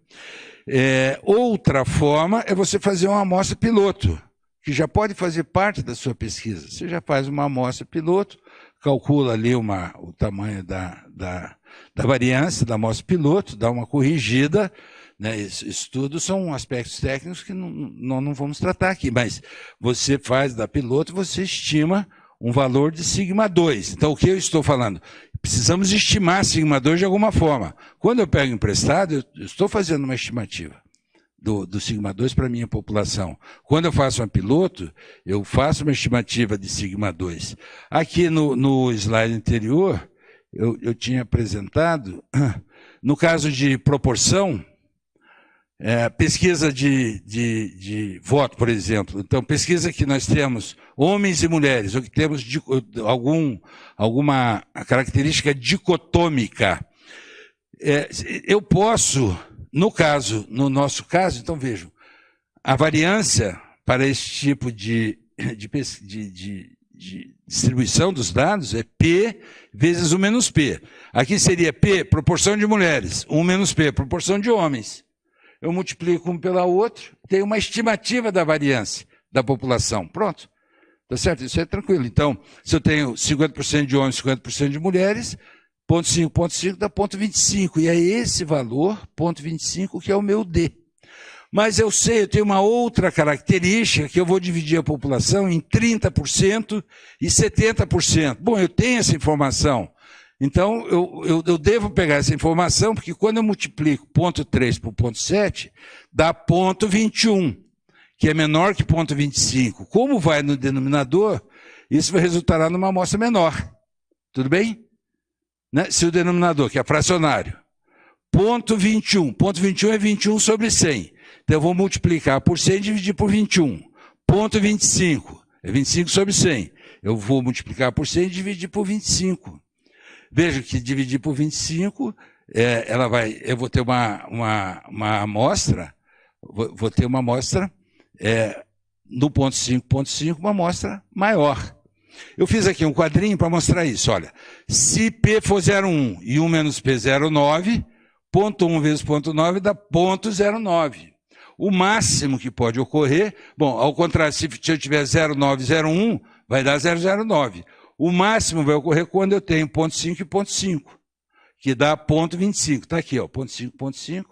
Outra forma é você fazer uma amostra piloto, que já pode fazer parte da sua pesquisa. Você já faz uma amostra piloto, calcula ali o tamanho da variância da amostra piloto, dá uma corrigida, né? Isso tudo são aspectos técnicos que nós não vamos tratar aqui, mas você faz da piloto e você estima um valor de sigma 2. Então, o que eu estou falando? Precisamos estimar sigma 2 de alguma forma. Quando eu pego emprestado, eu estou fazendo uma estimativa do sigma 2 para a minha população. Quando eu faço um piloto, eu faço uma estimativa de sigma 2. Aqui no slide anterior, eu tinha apresentado, no caso de proporção, pesquisa de voto, por exemplo. Então, pesquisa que nós temos homens e mulheres, ou que temos alguma característica dicotômica. Eu posso, no nosso caso, então vejam, a variância para esse tipo de distribuição dos dados é P vezes 1 menos P. Aqui seria P, proporção de mulheres, 1 menos P, proporção de homens. Eu multiplico um pela outra, tenho uma estimativa da variância da população. Pronto. Tá certo? Isso é tranquilo. Então, se eu tenho 50% de homens, 50% de mulheres, 0,5 dá 0,25. E é esse valor, 0,25, que é o meu D. Mas eu tenho uma outra característica que eu vou dividir a população em 30% e 70%. Bom, eu tenho essa informação. Então, eu devo pegar essa informação, porque quando eu multiplico 0,3 por 0,7, dá 0,21, que é menor que 0,25. Como vai no denominador, isso vai resultar numa amostra menor. Tudo bem? Né? Se o denominador, que é fracionário, 0,21. 0,21 é 21 sobre 100. Então, eu vou multiplicar por 100 e dividir por 21. 0,25 é 25 sobre 100. Eu vou multiplicar por 100 e dividir por 25. Veja que dividir por 25, eu vou ter uma amostra, vou ter uma amostra no 0,5, uma amostra maior. Eu fiz aqui um quadrinho para mostrar isso. Olha, se P for 0,1 e 1 menos P 0,9, ponto 1 vezes ponto 9 dá ponto 0,9. O máximo que pode ocorrer, bom, ao contrário, se eu tiver 0,901, vai dar 0,09. O máximo vai ocorrer quando eu tenho ponto 5 e ponto 5, que dá ponto 25. Está aqui, ó, ponto 5, ponto 5,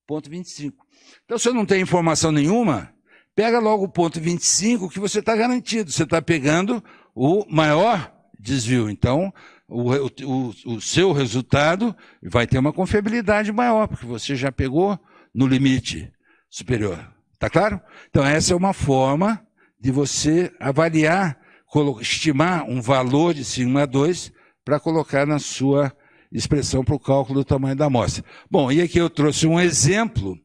ponto 25. Então, se eu não tenho informação nenhuma, pega logo o ponto 25, que você está garantido. Você está pegando o maior desvio. Então, o seu resultado vai ter uma confiabilidade maior, porque você já pegou no limite superior. Está claro? Então, essa é uma forma de você avaliar, estimar um valor de sigma 2 para colocar na sua expressão para o cálculo do tamanho da amostra. Bom, e aqui eu trouxe um exemplo.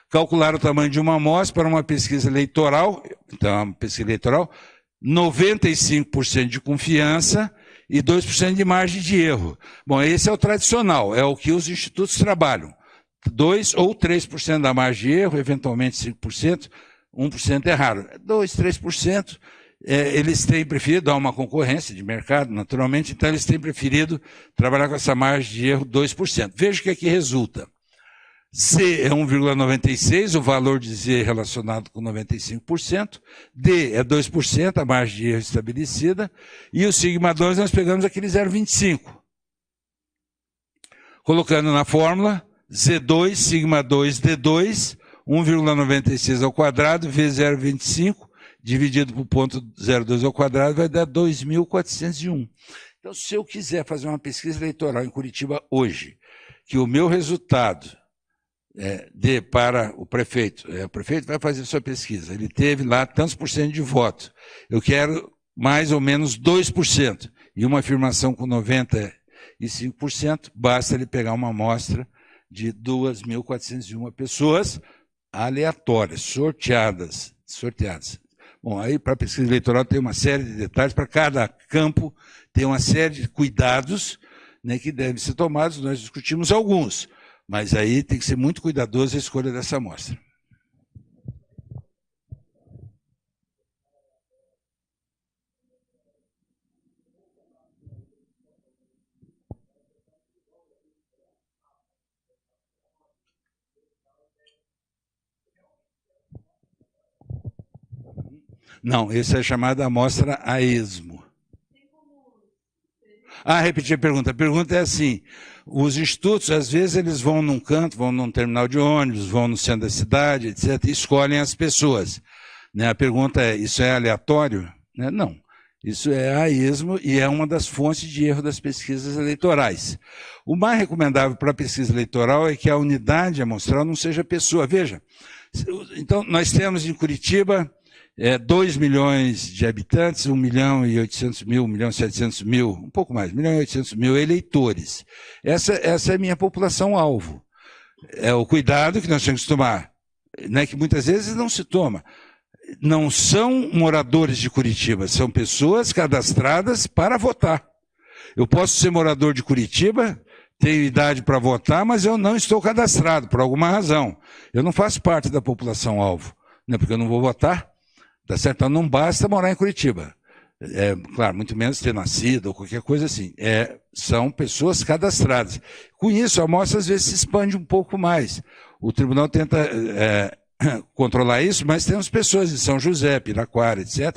Calcular o tamanho de uma amostra para uma pesquisa eleitoral, então, uma pesquisa eleitoral, 95% de confiança e 2% de margem de erro. Bom, esse é o tradicional, é o que os institutos trabalham. 2 ou 3% da margem de erro, eventualmente 5%, 1% é raro. 2, 3%, eles têm preferido dar uma concorrência de mercado, naturalmente, então eles têm preferido trabalhar com essa margem de erro 2%. Veja o que aqui resulta. C é 1,96, o valor de Z relacionado com 95%, D é 2%, a margem de erro estabelecida, e o sigma 2 nós pegamos aquele 0,25. Colocando na fórmula, Z2, sigma 2, D2, 1,96 ao quadrado, vezes 0,25, dividido por ponto 0,2 ao quadrado, vai dar 2.401. Então, se eu quiser fazer uma pesquisa eleitoral em Curitiba hoje, que o meu resultado dê para o prefeito vai fazer sua pesquisa, ele teve lá tantos por cento de voto, eu quero mais ou menos 2%, e uma afirmação com 95%, basta ele pegar uma amostra de 2.401 pessoas aleatórias, sorteadas. Bom, aí para a pesquisa eleitoral tem uma série de detalhes, para cada campo tem uma série de cuidados, né, que devem ser tomados, nós discutimos alguns, mas aí tem que ser muito cuidadoso a escolha dessa amostra. Não, essa é chamada amostra a esmo. Repetir a pergunta. A pergunta é assim, os institutos, às vezes, eles vão num canto, vão num terminal de ônibus, vão no centro da cidade, etc., e escolhem as pessoas. Né? A pergunta é, isso é aleatório? Né? Não. Isso é a esmo e é uma das fontes de erro das pesquisas eleitorais. O mais recomendável para a pesquisa eleitoral é que a unidade amostral não seja pessoa. Veja, então, nós temos em Curitiba 2 milhões de habitantes, 1.800.000, 1.700.000, um pouco mais, 1.800.000 eleitores. Essa é a minha população-alvo. É o cuidado que nós temos que tomar, né, que muitas vezes não se toma. Não são moradores de Curitiba, são pessoas cadastradas para votar. Eu posso ser morador de Curitiba, tenho idade para votar, mas eu não estou cadastrado, por alguma razão. Eu não faço parte da população-alvo, né, porque eu não vou votar. Tá certo? Então não basta morar em Curitiba. Claro, muito menos ter nascido ou qualquer coisa assim. São pessoas cadastradas. Com isso, a amostra às vezes se expande um pouco mais. O tribunal tenta controlar isso, mas temos pessoas de São José, Piraquara, etc.,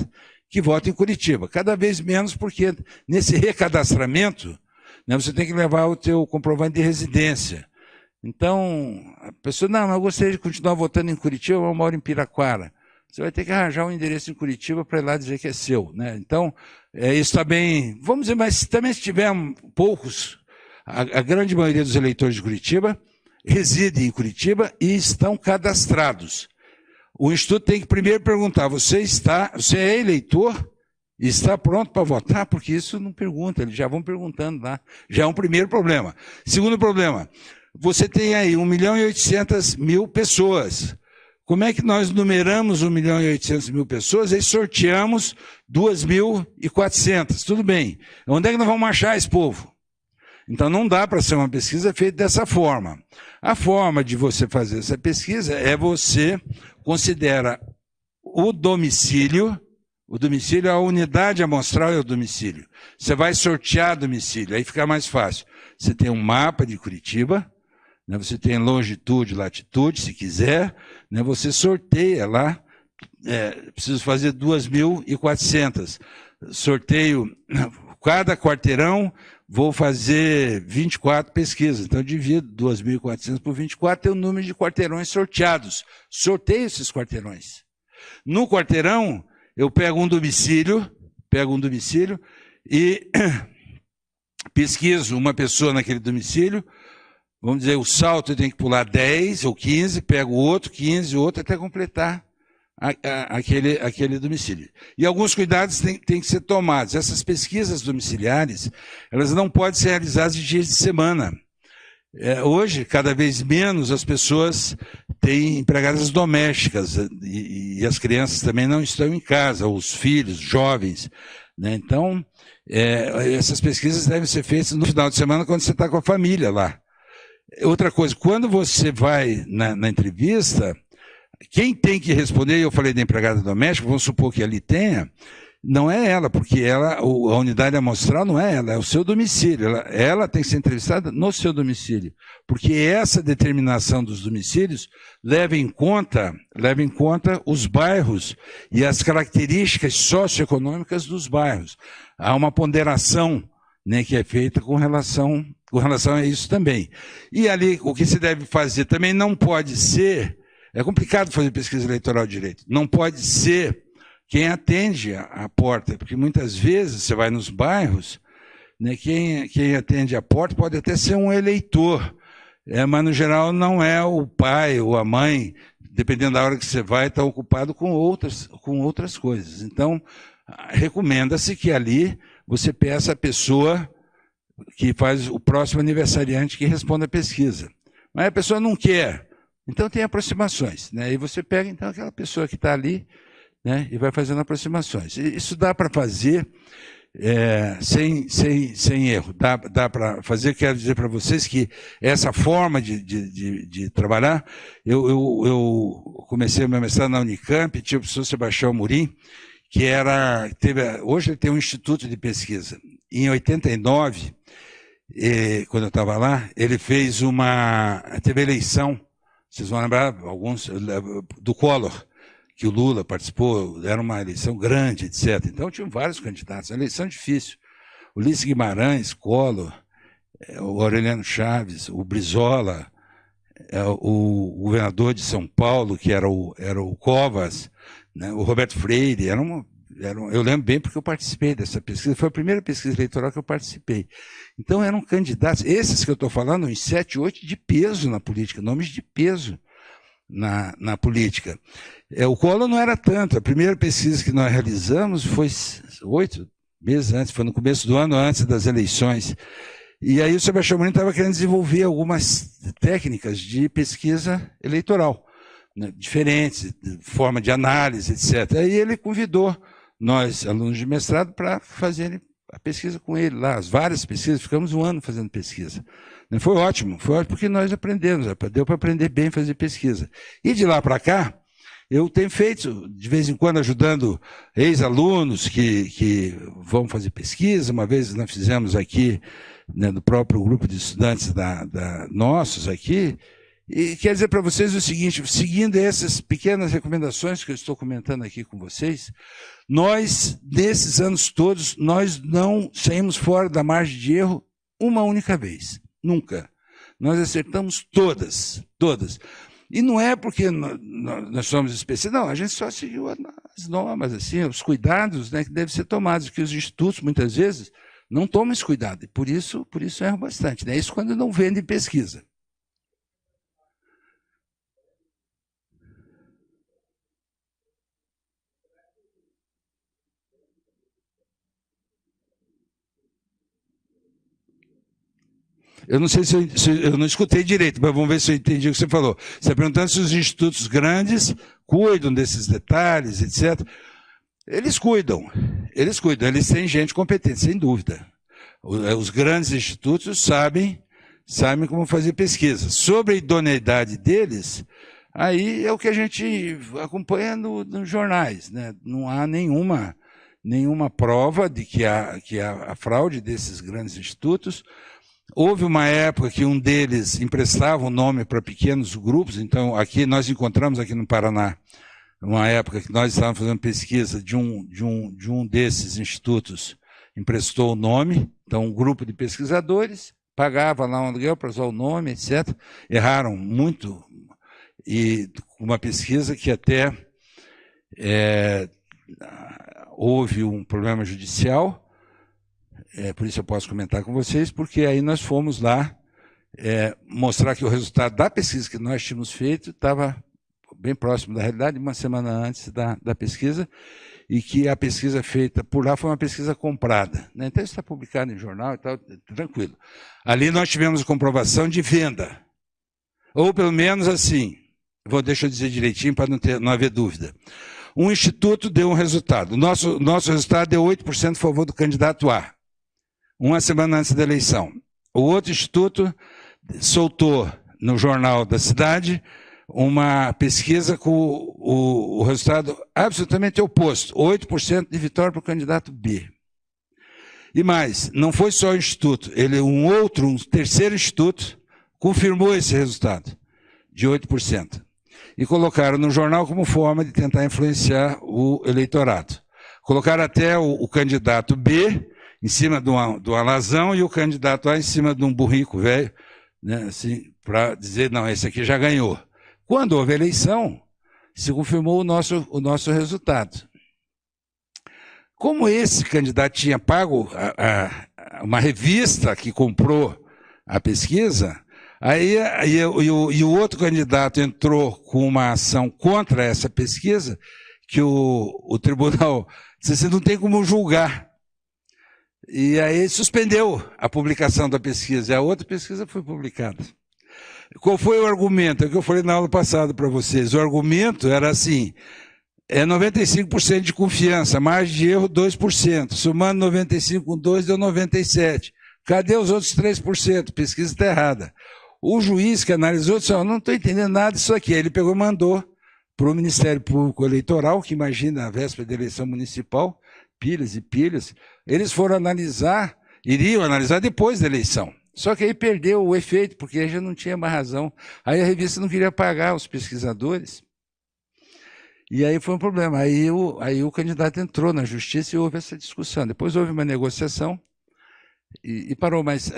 que votam em Curitiba. Cada vez menos, porque nesse recadastramento, né, você tem que levar o teu comprovante de residência. Então, a pessoa, não, eu gostaria de continuar votando em Curitiba, eu moro em Piraquara. Você vai ter que arranjar um endereço em Curitiba para ir lá dizer que é seu. Né? Então, isso está bem... Vamos dizer, mas também se tiver poucos, a grande maioria dos eleitores de Curitiba reside em Curitiba e estão cadastrados. O Instituto tem que primeiro perguntar, você é eleitor e está pronto para votar? Porque isso não pergunta, eles já vão perguntando lá. Já é um primeiro problema. Segundo problema, você tem aí 1.800.000 pessoas. Como é que nós numeramos 1.800.000 pessoas e sorteamos 2.400? Tudo bem. Onde é que nós vamos achar esse povo? Então não dá para ser uma pesquisa feita dessa forma. A forma de você fazer essa pesquisa é você considera o domicílio O domicílio, a unidade amostral é o domicílio. Você vai sortear domicílio, aí fica mais fácil. Você tem um mapa de Curitiba, né, você tem longitude, latitude, se quiser, né, você sorteia lá, preciso fazer 2.400. Sorteio, cada quarteirão, vou fazer 24 pesquisas. Então, eu divido 2.400 por 24, tem o número de quarteirões sorteados. Sorteio esses quarteirões. No quarteirão, eu pego um domicílio e pesquiso uma pessoa naquele domicílio. Vamos dizer, o salto eu tenho que pular 10 ou 15, pego outro, 15, outro, até completar aquele domicílio. E alguns cuidados têm que ser tomados. Essas pesquisas domiciliares, elas não podem ser realizadas de dias de semana. Hoje, cada vez menos, as pessoas têm empregadas domésticas e as crianças também não estão em casa, os filhos, jovens, né? Então, essas pesquisas devem ser feitas no final de semana, quando você está com a família lá. Outra coisa, quando você vai na entrevista, quem tem que responder, eu falei da empregada doméstica, vamos supor que ali tenha, não é ela, porque a unidade amostral não é ela, é o seu domicílio. Ela tem que ser entrevistada no seu domicílio, porque essa determinação dos domicílios leva em conta os bairros e as características socioeconômicas dos bairros. Há uma ponderação, né, que é feita com relação a isso também. E ali, o que se deve fazer também não pode ser, é complicado fazer pesquisa eleitoral de direito, não pode ser quem atende a porta, porque muitas vezes você vai nos bairros, né, quem atende a porta pode até ser um eleitor, mas no geral não é o pai ou a mãe, dependendo da hora que você vai, está ocupado com outras coisas. Então, recomenda-se que ali você peça a pessoa que faz o próximo aniversariante que responda a pesquisa. Mas a pessoa não quer, então tem aproximações, né? E você pega então aquela pessoa que está ali, né, e vai fazendo aproximações. Isso dá para fazer sem erro. Dá para fazer. Quero dizer para vocês que essa forma de trabalhar, eu comecei o meu mestrado na Unicamp, tinha o professor Sebastião Amorim, que hoje ele tem um instituto de pesquisa. Em 89, quando eu estava lá, ele teve eleição, vocês vão lembrar, alguns, do Collor, que o Lula participou, era uma eleição grande, etc. Então, tinham vários candidatos, uma eleição difícil. Ulisses Guimarães, Collor, o Aureliano Chaves, o Brizola, o governador de São Paulo, que era o Covas, né, o Roberto Freire, eu lembro bem porque eu participei dessa pesquisa, foi a primeira pesquisa eleitoral que eu participei. Então, eram candidatos, esses que eu estou falando, uns 7, 8 de peso na política, nomes de peso na política. O Collor não era tanto. A primeira pesquisa que nós realizamos foi 8 meses antes, foi no começo do ano, antes das eleições. E aí o Sebastião Amorim estava querendo desenvolver algumas técnicas de pesquisa eleitoral, né, diferentes, forma de análise, etc. Aí ele convidou nós, alunos de mestrado, para fazerem a pesquisa com ele lá, as várias pesquisas, ficamos um ano fazendo pesquisa. Foi ótimo porque nós aprendemos, deu para aprender bem a fazer pesquisa. E de lá para cá, eu tenho feito, de vez em quando, ajudando ex-alunos que vão fazer pesquisa. Uma vez nós fizemos aqui, né, no próprio grupo de estudantes nossos aqui, e quero dizer para vocês o seguinte, seguindo essas pequenas recomendações que eu estou comentando aqui com vocês, nós, nesses anos todos, nós não saímos fora da margem de erro uma única vez. Nunca. Nós acertamos todas. E não é porque nós somos especialistas, não, a gente só seguiu as normas, assim, os cuidados, né, que devem ser tomados, que os institutos, muitas vezes, não tomam esse cuidado, e por isso erram bastante. Né? Isso quando não vendem pesquisa. Eu não sei se eu não escutei direito, mas vamos ver se eu entendi o que você falou. Você está perguntando se os institutos grandes cuidam desses detalhes, etc. Eles cuidam, eles têm gente competente, sem dúvida. Os grandes institutos sabem como fazer pesquisa. Sobre a idoneidade deles, Aí é o que a gente acompanha nos jornais, né? Não há nenhuma prova de que há fraude desses grandes institutos. Houve uma época que um deles emprestava o nome para pequenos grupos, então aqui nós encontramos aqui no Paraná, uma época que nós estávamos fazendo pesquisa de um desses institutos, emprestou o nome, então um grupo de pesquisadores pagava lá um aluguel para usar o nome, etc. Erraram muito, e uma pesquisa que até houve um problema judicial, por isso eu posso comentar com vocês, porque aí nós fomos lá mostrar que o resultado da pesquisa que nós tínhamos feito estava bem próximo da realidade, uma semana antes da pesquisa, e que a pesquisa feita por lá foi uma pesquisa comprada, né? Então isso está publicado em jornal e tal, tranquilo. Ali nós tivemos comprovação de venda, ou pelo menos assim, deixa eu dizer direitinho para não haver dúvida. Um instituto deu um resultado, o nosso resultado deu 8% a favor do candidato A, uma semana antes da eleição. O outro instituto soltou no jornal da cidade uma pesquisa com o resultado absolutamente oposto, 8% de vitória para o candidato B. E mais, não foi só o instituto, um terceiro instituto confirmou esse resultado, de 8%. E colocaram no jornal como forma de tentar influenciar o eleitorado. Colocaram até o candidato B em cima de um alazão e o candidato A em cima de um burrico velho, né, assim, para dizer, não, esse aqui já ganhou. Quando houve eleição, se confirmou o nosso resultado. Como esse candidato tinha pago uma revista que comprou a pesquisa, e o outro candidato entrou com uma ação contra essa pesquisa, que o tribunal disse assim, não tem como julgar. E aí suspendeu a publicação da pesquisa, e a outra pesquisa foi publicada. Qual foi o argumento? É o que eu falei na aula passada para vocês. O argumento era assim, 95% de confiança, margem de erro 2%, somando 95 com 2 deu 97%. Cadê os outros 3%? Pesquisa está errada. O juiz que analisou disse, não estou entendendo nada disso aqui. Aí ele pegou e mandou para o Ministério Público Eleitoral, que imagina a véspera da eleição municipal, pilhas e pilhas, eles foram analisar, iriam analisar depois da eleição. Só que aí perdeu o efeito, porque aí já não tinha mais razão. Aí a revista não queria pagar os pesquisadores. E aí foi um problema. Aí o candidato entrou na justiça e houve essa discussão. Depois houve uma negociação e parou. Mas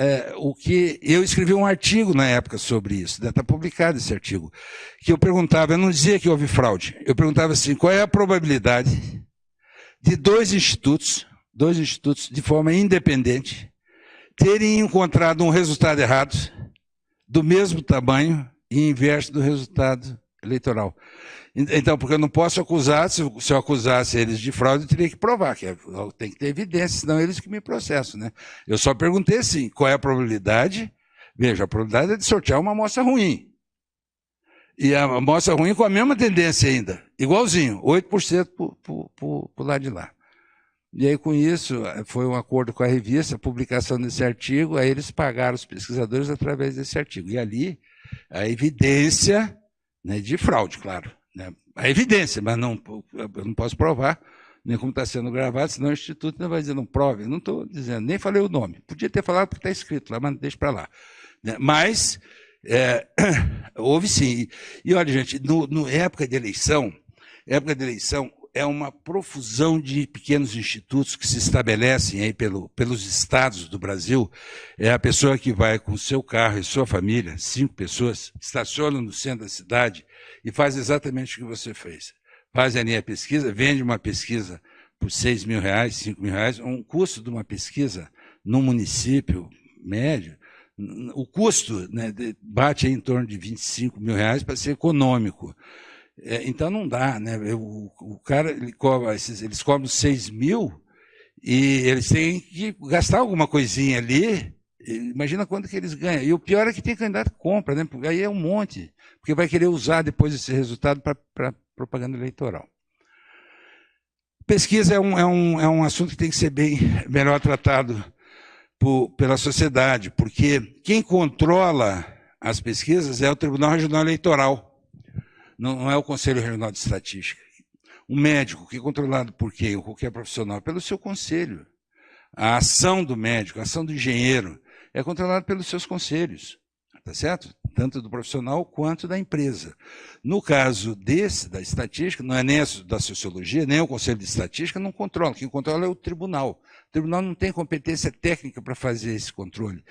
eu escrevi um artigo na época sobre isso, está publicado esse artigo, que eu perguntava, eu não dizia que houve fraude, eu perguntava assim, qual é a probabilidade de dois institutos de forma independente, terem encontrado um resultado errado, do mesmo tamanho e inverso do resultado eleitoral. Então, porque eu não posso acusar, se eu acusasse eles de fraude, eu teria que provar, tem que ter evidência, senão eles que me processam, né? Eu só perguntei assim, qual é a probabilidade? Veja, a probabilidade é de sortear uma amostra ruim. E a amostra ruim com a mesma tendência ainda, igualzinho, 8% por lado de lá. E aí, com isso, foi um acordo com a revista, a publicação desse artigo, aí eles pagaram os pesquisadores através desse artigo. E ali, a evidência, né, de fraude, claro. Né, a evidência, mas eu não posso provar, nem como está sendo gravado, senão o Instituto não vai dizer, não prove. Eu não estou dizendo, nem falei o nome. Podia ter falado porque está escrito lá, mas deixa para lá. Né, mas, houve sim. E olha, gente, na época de eleição, é uma profusão de pequenos institutos que se estabelecem aí pelos estados do Brasil. É a pessoa que vai com seu carro e sua família, 5 pessoas, estaciona no centro da cidade e faz exatamente o que você fez. Faz ali a pesquisa, vende uma pesquisa por R$6 mil, R$5 mil, um custo de uma pesquisa num município médio, o custo, né, bate aí em torno de R$25 mil para ser econômico. Então não dá, né? O cara, eles cobram 6 mil e eles têm que gastar alguma coisinha ali. Imagina quanto que eles ganham. E o pior é que tem candidato que compra, né? Porque aí é um monte, porque vai querer usar depois esse resultado para propaganda eleitoral. Pesquisa é um assunto que tem que ser melhor tratado pela sociedade, porque quem controla as pesquisas é o Tribunal Regional Eleitoral. Não é o Conselho Regional de Estatística. Um médico que é controlado por quem? Ou qualquer profissional? Pelo seu conselho. A ação do médico, a ação do engenheiro é controlada pelos seus conselhos. Tá certo? Tanto do profissional quanto da empresa. No caso da estatística, não é nem da sociologia, nem o Conselho de Estatística não controla. Quem controla é o tribunal. O tribunal não tem competência técnica para fazer esse controle.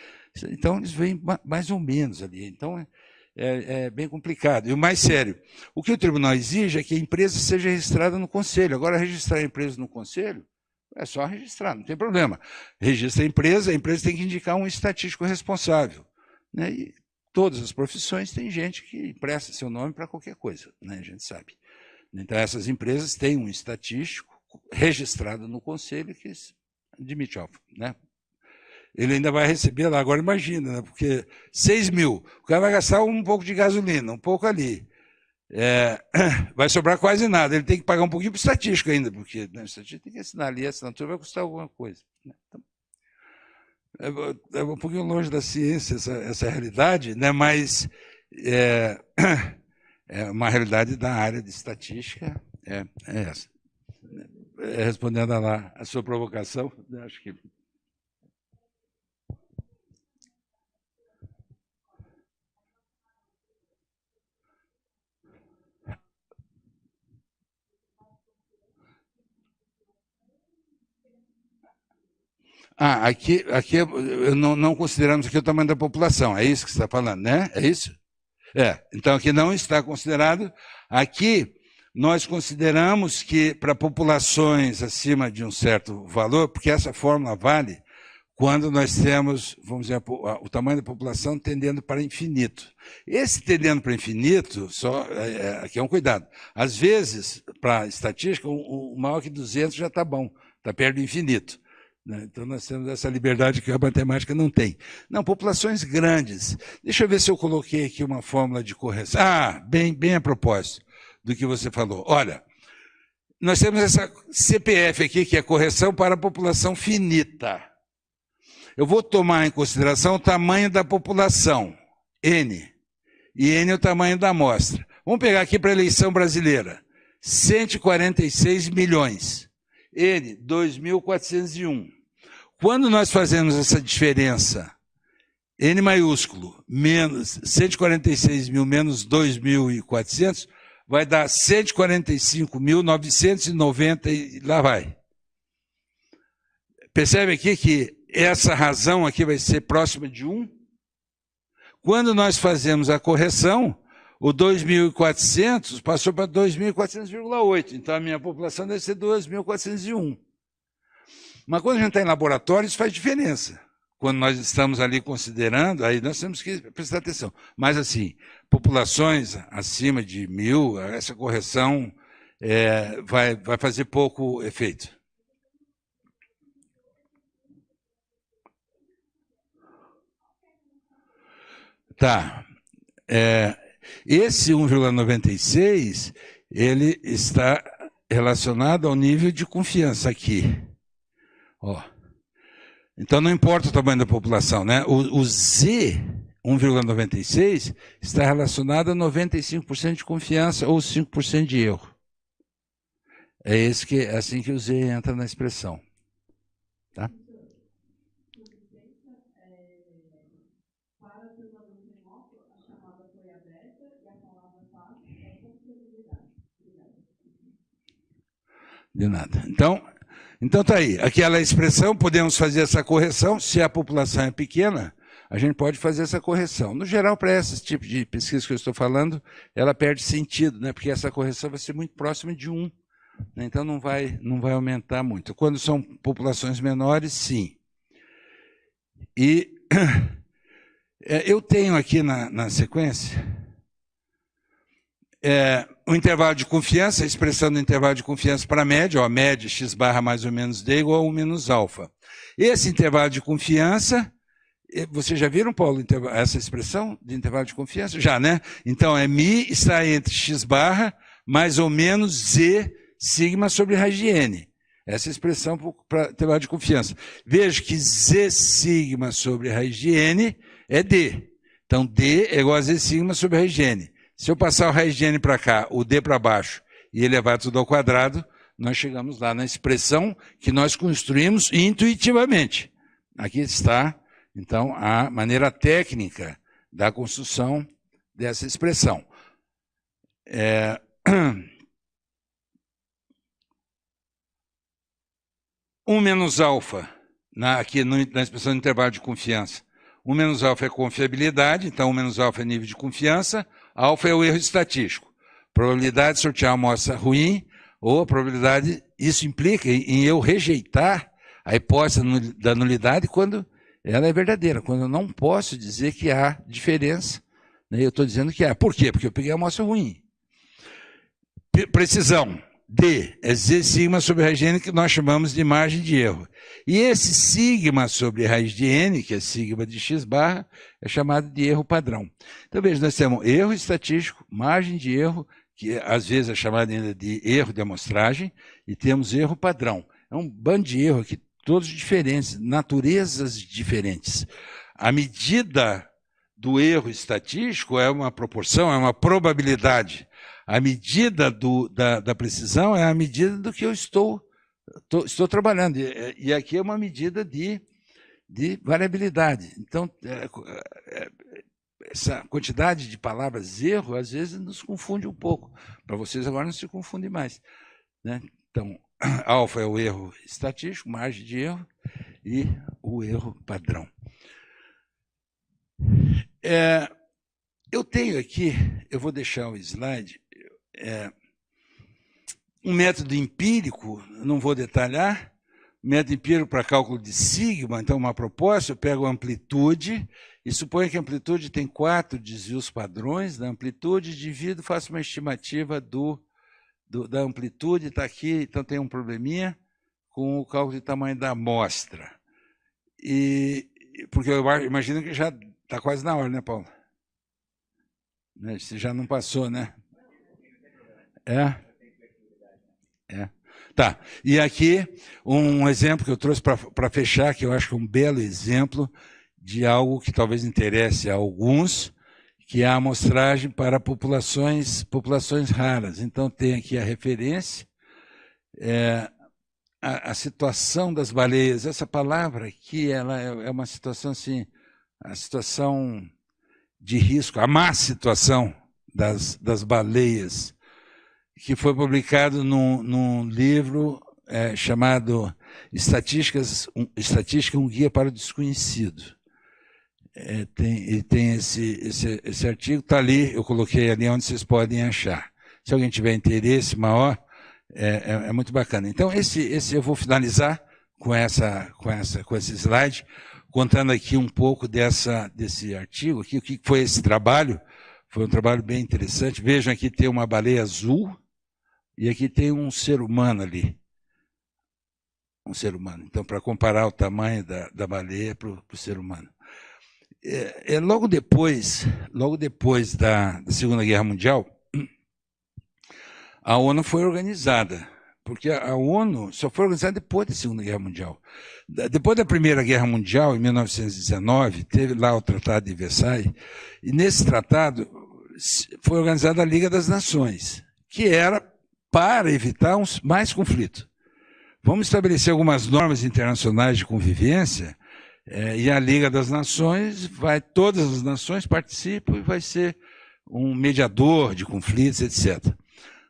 Então, eles vêm mais ou menos ali. Então, é bem complicado. E o mais sério, o que o tribunal exige é que a empresa seja registrada no conselho. Agora, registrar a empresa no conselho, é só registrar, não tem problema. Registra a empresa tem que indicar um estatístico responsável. Né? E todas as profissões têm gente que presta seu nome para qualquer coisa, né? A gente sabe. Então, essas empresas têm um estatístico registrado no conselho que admite alfa, né? Ele ainda vai receber lá, agora imagina, né? Porque 6 mil, o cara vai gastar um pouco de gasolina, um pouco ali. Vai sobrar quase nada, ele tem que pagar um pouquinho para o estatístico ainda, porque o estatístico tem que assinar ali, a assinatura vai custar alguma coisa. Né? Então, é um pouquinho longe da ciência essa realidade, né? Mas é uma realidade da área de estatística, é essa. Respondendo lá a sua provocação, acho que... Aqui não consideramos aqui o tamanho da população, é isso que você está falando, né? É isso? Então aqui não está considerado. Aqui nós consideramos que para populações acima de um certo valor, porque essa fórmula vale quando nós temos, vamos dizer, o tamanho da população tendendo para infinito. Esse tendendo para infinito, aqui é um cuidado. Às vezes, para a estatística, o maior que 200 já está bom, está perto do infinito. Então, nós temos essa liberdade que a matemática não tem. Não, populações grandes. Deixa eu ver se eu coloquei aqui uma fórmula de correção. Bem a propósito do que você falou. Olha, nós temos essa CPF aqui, que é correção para a população finita. Eu vou tomar em consideração o tamanho da população, N. E N é o tamanho da amostra. Vamos pegar aqui para a eleição brasileira. 146 milhões. N, 2.401. Quando nós fazemos essa diferença, N maiúsculo, menos 146 mil menos 2.400, vai dar 145.990 e lá vai. Percebe aqui que essa razão aqui vai ser próxima de 1? Quando nós fazemos a correção, o 2.400 passou para 2.400,8. Então, a minha população deve ser 2.401. Mas quando a gente está em laboratório, isso faz diferença. Quando nós estamos ali considerando, aí nós temos que prestar atenção. Mas, assim, populações acima de 1.000, essa correção vai fazer pouco efeito. Tá. Esse 1,96, ele está relacionado ao nível de confiança aqui. Ó. Então, não importa o tamanho da população, né? O Z, 1,96, está relacionado a 95% de confiança ou 5% de erro. É assim que o Z entra na expressão. Tá? De nada. Então tá aí. Aquela expressão, podemos fazer essa correção. Se a população é pequena, a gente pode fazer essa correção. No geral, para esse tipo de pesquisa que eu estou falando, ela perde sentido, né? Porque essa correção vai ser muito próxima de 1. Né? Então não vai aumentar muito. Quando são populações menores, sim. E eu tenho aqui na sequência... o intervalo de confiança, a expressão do intervalo de confiança para a média, a média x barra mais ou menos D igual a 1 menos alfa. Esse intervalo de confiança, vocês já viram, Paulo, essa expressão de intervalo de confiança? Já, né? Então, μ está entre x barra mais ou menos Z sigma sobre raiz de N. Essa é a expressão para intervalo de confiança. Veja que Z sigma sobre raiz de N é D. Então, D é igual a Z sigma sobre raiz de N. Se eu passar o raiz de n para cá, o d para baixo e elevar tudo ao quadrado, nós chegamos lá na expressão que nós construímos intuitivamente. Aqui está, então, a maneira técnica da construção dessa expressão. 1 menos alfa, aqui na expressão de intervalo de confiança. 1 menos alfa é confiabilidade, então 1 menos alfa é nível de confiança, alfa é o erro estatístico. Probabilidade de sortear uma amostra ruim, ou a probabilidade, isso implica em eu rejeitar a hipótese da nulidade quando ela é verdadeira, quando eu não posso dizer que há diferença, né? Eu estou dizendo que há. Por quê? Porque eu peguei a amostra ruim. Precisão. D é Z sigma sobre raiz de N, que nós chamamos de margem de erro. E esse sigma sobre raiz de N, que é sigma de x barra, é chamado de erro padrão. Então, veja, nós temos erro estatístico, margem de erro, que às vezes é chamado ainda de erro de amostragem, e temos erro padrão. É um bando de erro aqui, todos diferentes, naturezas diferentes. A medida do erro estatístico é uma proporção, é uma probabilidade. A medida da precisão é a medida do que eu estou trabalhando. E aqui é uma medida de variabilidade. Então, essa quantidade de palavras erro, às vezes, nos confunde um pouco. Para vocês agora não se confunde mais, né? Então, alfa é o erro estatístico, margem de erro, e o erro padrão. Eu tenho aqui, eu vou deixar o slide, um método empírico, não vou detalhar, método empírico para cálculo de sigma, então uma proposta, eu pego a amplitude, e suponho que a amplitude tem 4 desvios padrões da amplitude, divido, faço uma estimativa da amplitude, está aqui, então tem um probleminha com o cálculo de tamanho da amostra. Porque eu imagino que já está quase na hora, né, Paulo? Você já não passou, né? Tá. E aqui um exemplo que eu trouxe para fechar, que eu acho que é um belo exemplo de algo que talvez interesse a alguns, que é a amostragem para populações raras. Então, tem aqui a referência, a situação das baleias. Essa palavra aqui, ela é uma situação assim, a situação de risco, a má situação das baleias, que foi publicado num livro chamado Estatística, um Guia para o Desconhecido. Tem esse artigo, está ali, eu coloquei ali onde vocês podem achar. Se alguém tiver interesse maior, é muito bacana. Então, esse eu vou finalizar com esse slide, contando aqui um pouco desse artigo, aqui, o que foi esse trabalho. Foi um trabalho bem interessante. Vejam, aqui tem uma baleia azul e aqui tem um ser humano ali. Um ser humano. Então, para comparar o tamanho da baleia para o ser humano. Logo depois da Segunda Guerra Mundial, a ONU foi organizada, porque a ONU só foi organizada depois da Segunda Guerra Mundial. Depois da Primeira Guerra Mundial, em 1919, teve lá o Tratado de Versailles, e nesse tratado foi organizada a Liga das Nações, que era para evitar mais conflitos. Vamos estabelecer algumas normas internacionais de convivência, e a Liga das Nações, todas as nações participam e vai ser um mediador de conflitos, etc.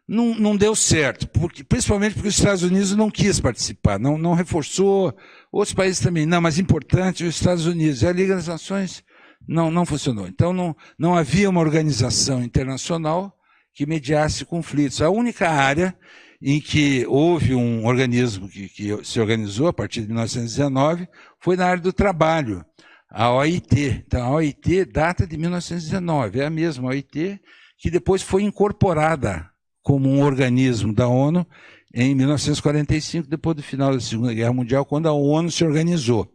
Não deu certo, principalmente porque os Estados Unidos não quis participar, não reforçou, outros países também não, mas importante, os Estados Unidos. E a Liga das Nações não funcionou. Então, não havia uma organização internacional que mediasse conflitos. A única área em que houve um organismo que se organizou a partir de 1919 foi na área do trabalho, a OIT. Então, a OIT data de 1919, é a mesma OIT que depois foi incorporada como um organismo da ONU em 1945, depois do final da Segunda Guerra Mundial, quando a ONU se organizou.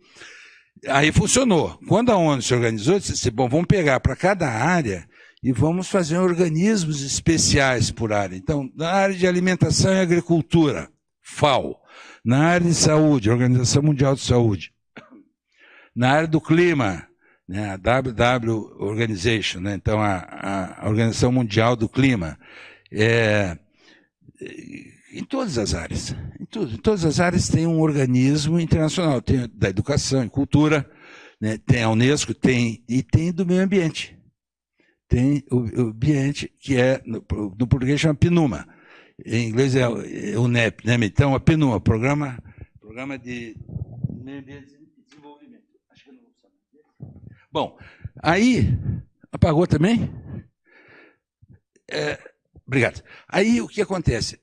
Aí funcionou. Quando a ONU se organizou, disse, bom, vamos pegar para cada área e vamos fazer organismos especiais por área. Então, na área de alimentação e agricultura, FAO. Na área de saúde, Organização Mundial de Saúde. Na área do clima, né, a WW Organization, né, então a Organização Mundial do Clima, em todas as áreas, em todas as áreas tem um organismo internacional, tem da educação e cultura, né, tem a Unesco, e tem do meio ambiente. Tem o ambiente, que no português chama PNUMA, em inglês é UNEP, né, então a PNUMA, Programa de Meio Ambiente e Desenvolvimento. Acho que eu não vou saber. Bom, aí, apagou também? Obrigado. Aí o que acontece?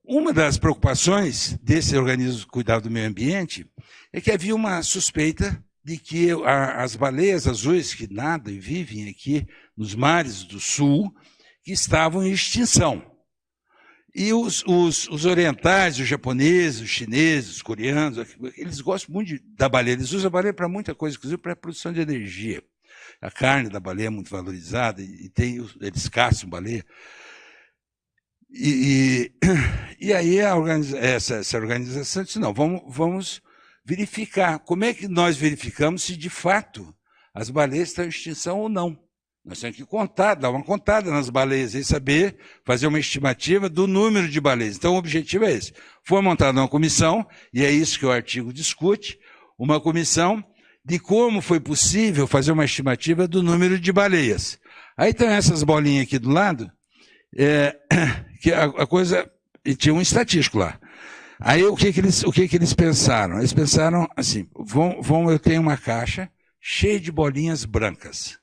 Uma das preocupações desse organismo de cuidado do meio ambiente é que havia uma suspeita de que as baleias azuis que nadam e vivem aqui nos mares do sul, que estavam em extinção. E os orientais, os japoneses, os chineses, os coreanos, eles gostam muito da baleia, eles usam a baleia para muita coisa, inclusive para a produção de energia. A carne da baleia é muito valorizada, e eles caçam baleia. E aí essa organização disse, não, vamos verificar. Como é que nós verificamos se, de fato, as baleias estão em extinção ou não? Nós temos que contar, dar uma contada nas baleias e saber, fazer uma estimativa do número de baleias. Então, o objetivo é esse. Foi montada uma comissão, e é isso que o artigo discute, uma comissão de como foi possível fazer uma estimativa do número de baleias. Aí estão essas bolinhas aqui do lado, que a coisa... E tinha um estatístico lá. Aí o que eles pensaram? Eles pensaram assim, eu tenho uma caixa cheia de bolinhas brancas.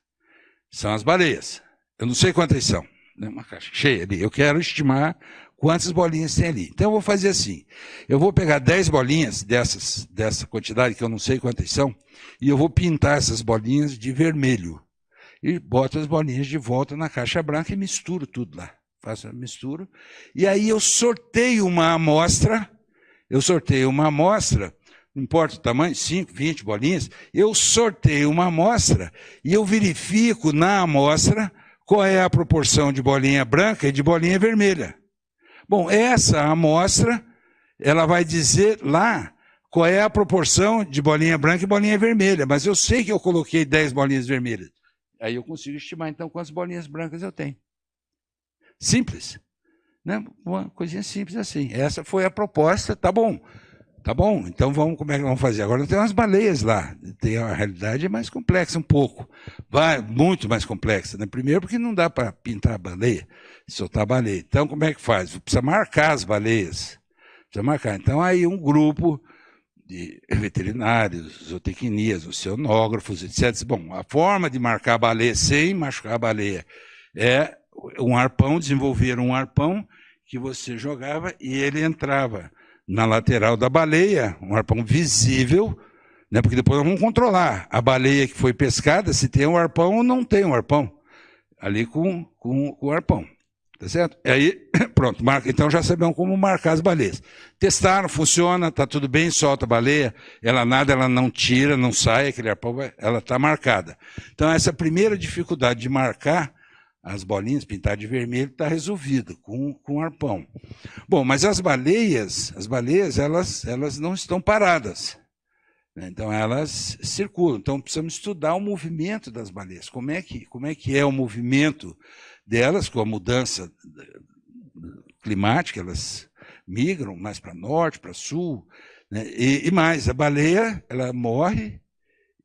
São as baleias. Eu não sei quantas são. Né? Uma caixa cheia ali. Eu quero estimar quantas bolinhas tem ali. Então eu vou fazer assim. Eu vou pegar 10 bolinhas dessa quantidade, que eu não sei quantas são, e eu vou pintar essas bolinhas de vermelho. E boto as bolinhas de volta na caixa branca e misturo tudo lá. Faço a mistura. E aí eu sorteio uma amostra. Não importa o tamanho, 5, 20 bolinhas, eu sorteio uma amostra e eu verifico na amostra qual é a proporção de bolinha branca e de bolinha vermelha. Bom, essa amostra, ela vai dizer lá qual é a proporção de bolinha branca e bolinha vermelha, mas eu sei que eu coloquei 10 bolinhas vermelhas. Aí eu consigo estimar, então, quantas bolinhas brancas eu tenho. Simples. Né? Uma coisinha simples assim. Essa foi a proposta, tá bom. Tá bom, então como é que vamos fazer? Agora tem umas baleias lá, a realidade é mais complexa um pouco, muito mais complexa. Né? Primeiro porque não dá para pintar a baleia, soltar a baleia. Então como é que faz? Precisa marcar as baleias. Precisa marcar. Então aí um grupo de veterinários, zootecnias, oceanógrafos, etc. Bom, a forma de marcar a baleia sem machucar a baleia é um arpão, desenvolver um arpão que você jogava e ele entrava na lateral da baleia, um arpão visível, né, porque depois nós vamos controlar a baleia que foi pescada, se tem um arpão ou não tem um arpão, ali com o arpão, tá certo? E aí, pronto, então já sabemos como marcar as baleias. Testaram, funciona, está tudo bem, solta a baleia, ela nada, ela não tira, não sai, aquele arpão, ela está marcada. Então essa primeira dificuldade de marcar as bolinhas, pintar de vermelho, está resolvido com arpão. Bom, mas as baleias elas não estão paradas. Né? Então, elas circulam. Então, precisamos estudar o movimento das baleias. Como é que é o movimento delas com a mudança climática? Elas migram mais para norte, para sul. Né? E mais, a baleia ela morre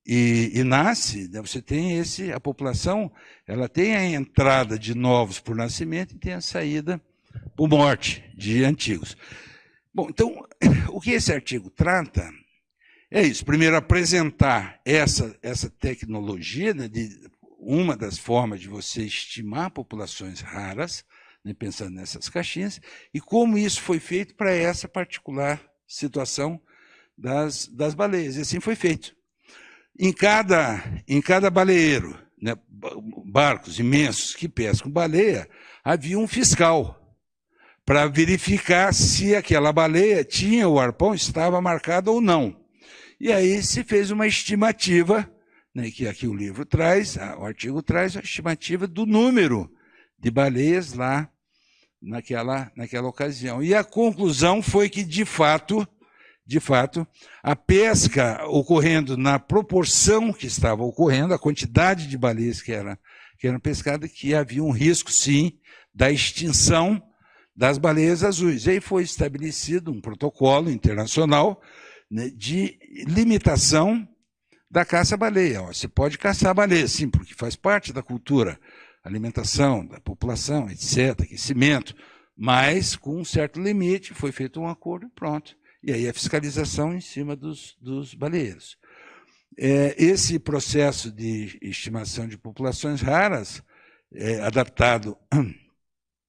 e nasce, né? Você tem a população, ela tem a entrada de novos por nascimento e tem a saída por morte de antigos. Bom, então, o que esse artigo trata é isso. Primeiro, apresentar essa tecnologia, né, de uma das formas de você estimar populações raras, né, pensando nessas caixinhas, e como isso foi feito para essa particular situação das baleias. E assim foi feito. Em cada baleeiro, né, barcos imensos que pescam baleia, havia um fiscal para verificar se aquela baleia tinha o arpão, estava marcado ou não. E aí se fez uma estimativa, né, que aqui o livro traz, o artigo traz a estimativa do número de baleias lá naquela ocasião. E a conclusão foi que, de fato, de fato, a pesca ocorrendo na proporção que estava ocorrendo, a quantidade de baleias que eram pescadas, que havia um risco, sim, da extinção das baleias azuis. E aí foi estabelecido um protocolo internacional, né, de limitação da caça-baleia. Você pode caçar baleia, sim, porque faz parte da cultura, alimentação da população, etc., aquecimento, mas com um certo limite, foi feito um acordo e pronto. E aí a fiscalização em cima dos baleeiros. Esse processo de estimação de populações raras, adaptado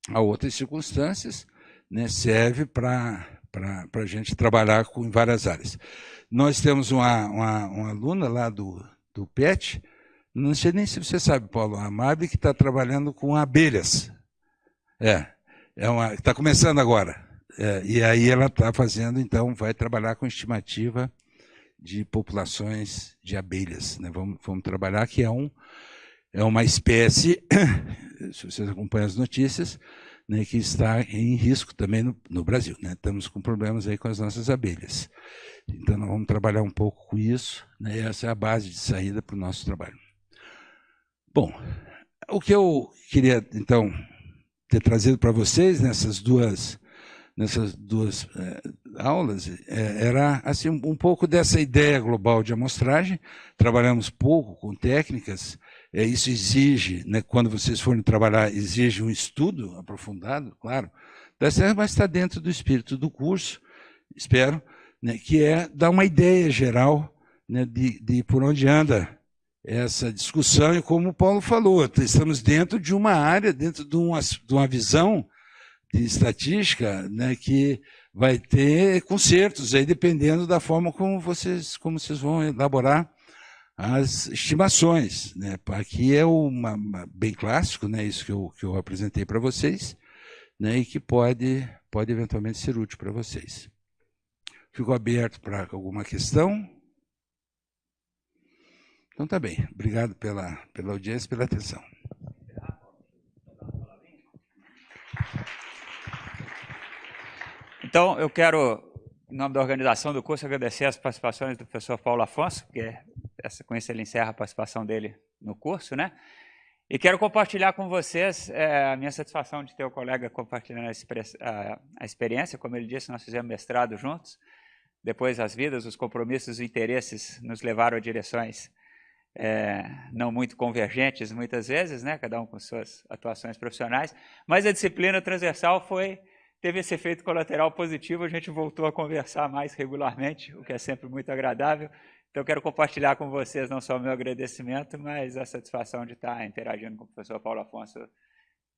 a outras circunstâncias, né, serve para a gente trabalhar em várias áreas. Nós temos uma aluna lá do PET, não sei nem se você sabe, Paulo, a Mabi, que está trabalhando com abelhas. Está começando agora. E aí ela está fazendo, então, vai trabalhar com estimativa de populações de abelhas, né? Vamos trabalhar, que é uma espécie, se vocês acompanham as notícias, né, que está em risco também no Brasil, né? Estamos com problemas aí com as nossas abelhas. Então, nós vamos trabalhar um pouco com isso, né? Essa é a base de saída para o nosso trabalho. Bom, o que eu queria, então, ter trazido para vocês nessas duas aulas, era assim, um pouco dessa ideia global de amostragem. Trabalhamos pouco com técnicas, isso exige, né, quando vocês forem trabalhar, exige um estudo aprofundado, claro, mas está dentro do espírito do curso, espero, né, que é dar uma ideia geral, né, de por onde anda essa discussão, e como o Paulo falou, estamos dentro de uma área, dentro de uma visão de estatística, né, que vai ter consertos, aí, dependendo da forma como vocês vão elaborar as estimações, né. Aqui é bem clássico, né, isso que eu apresentei para vocês, né, e que pode eventualmente ser útil para vocês. Fico aberto para alguma questão. Então, tá bem. Obrigado pela audiência e pela atenção. Então, eu quero, em nome da organização do curso, agradecer as participações do professor Paulo Afonso, porque com isso ele encerra a participação dele no curso, né? E quero compartilhar com vocês a minha satisfação de ter o colega compartilhando a experiência. Como ele disse, nós fizemos mestrado juntos. Depois, as vidas, os compromissos e interesses nos levaram a direções não muito convergentes, muitas vezes, né? Cada um com suas atuações profissionais. Mas a disciplina transversal teve esse efeito colateral positivo. A gente voltou a conversar mais regularmente, o que é sempre muito agradável. Então, eu quero compartilhar com vocês não só o meu agradecimento, mas a satisfação de estar interagindo com o professor Paulo Afonso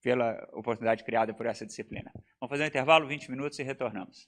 pela oportunidade criada por essa disciplina. Vamos fazer um intervalo, 20 minutos, e retornamos.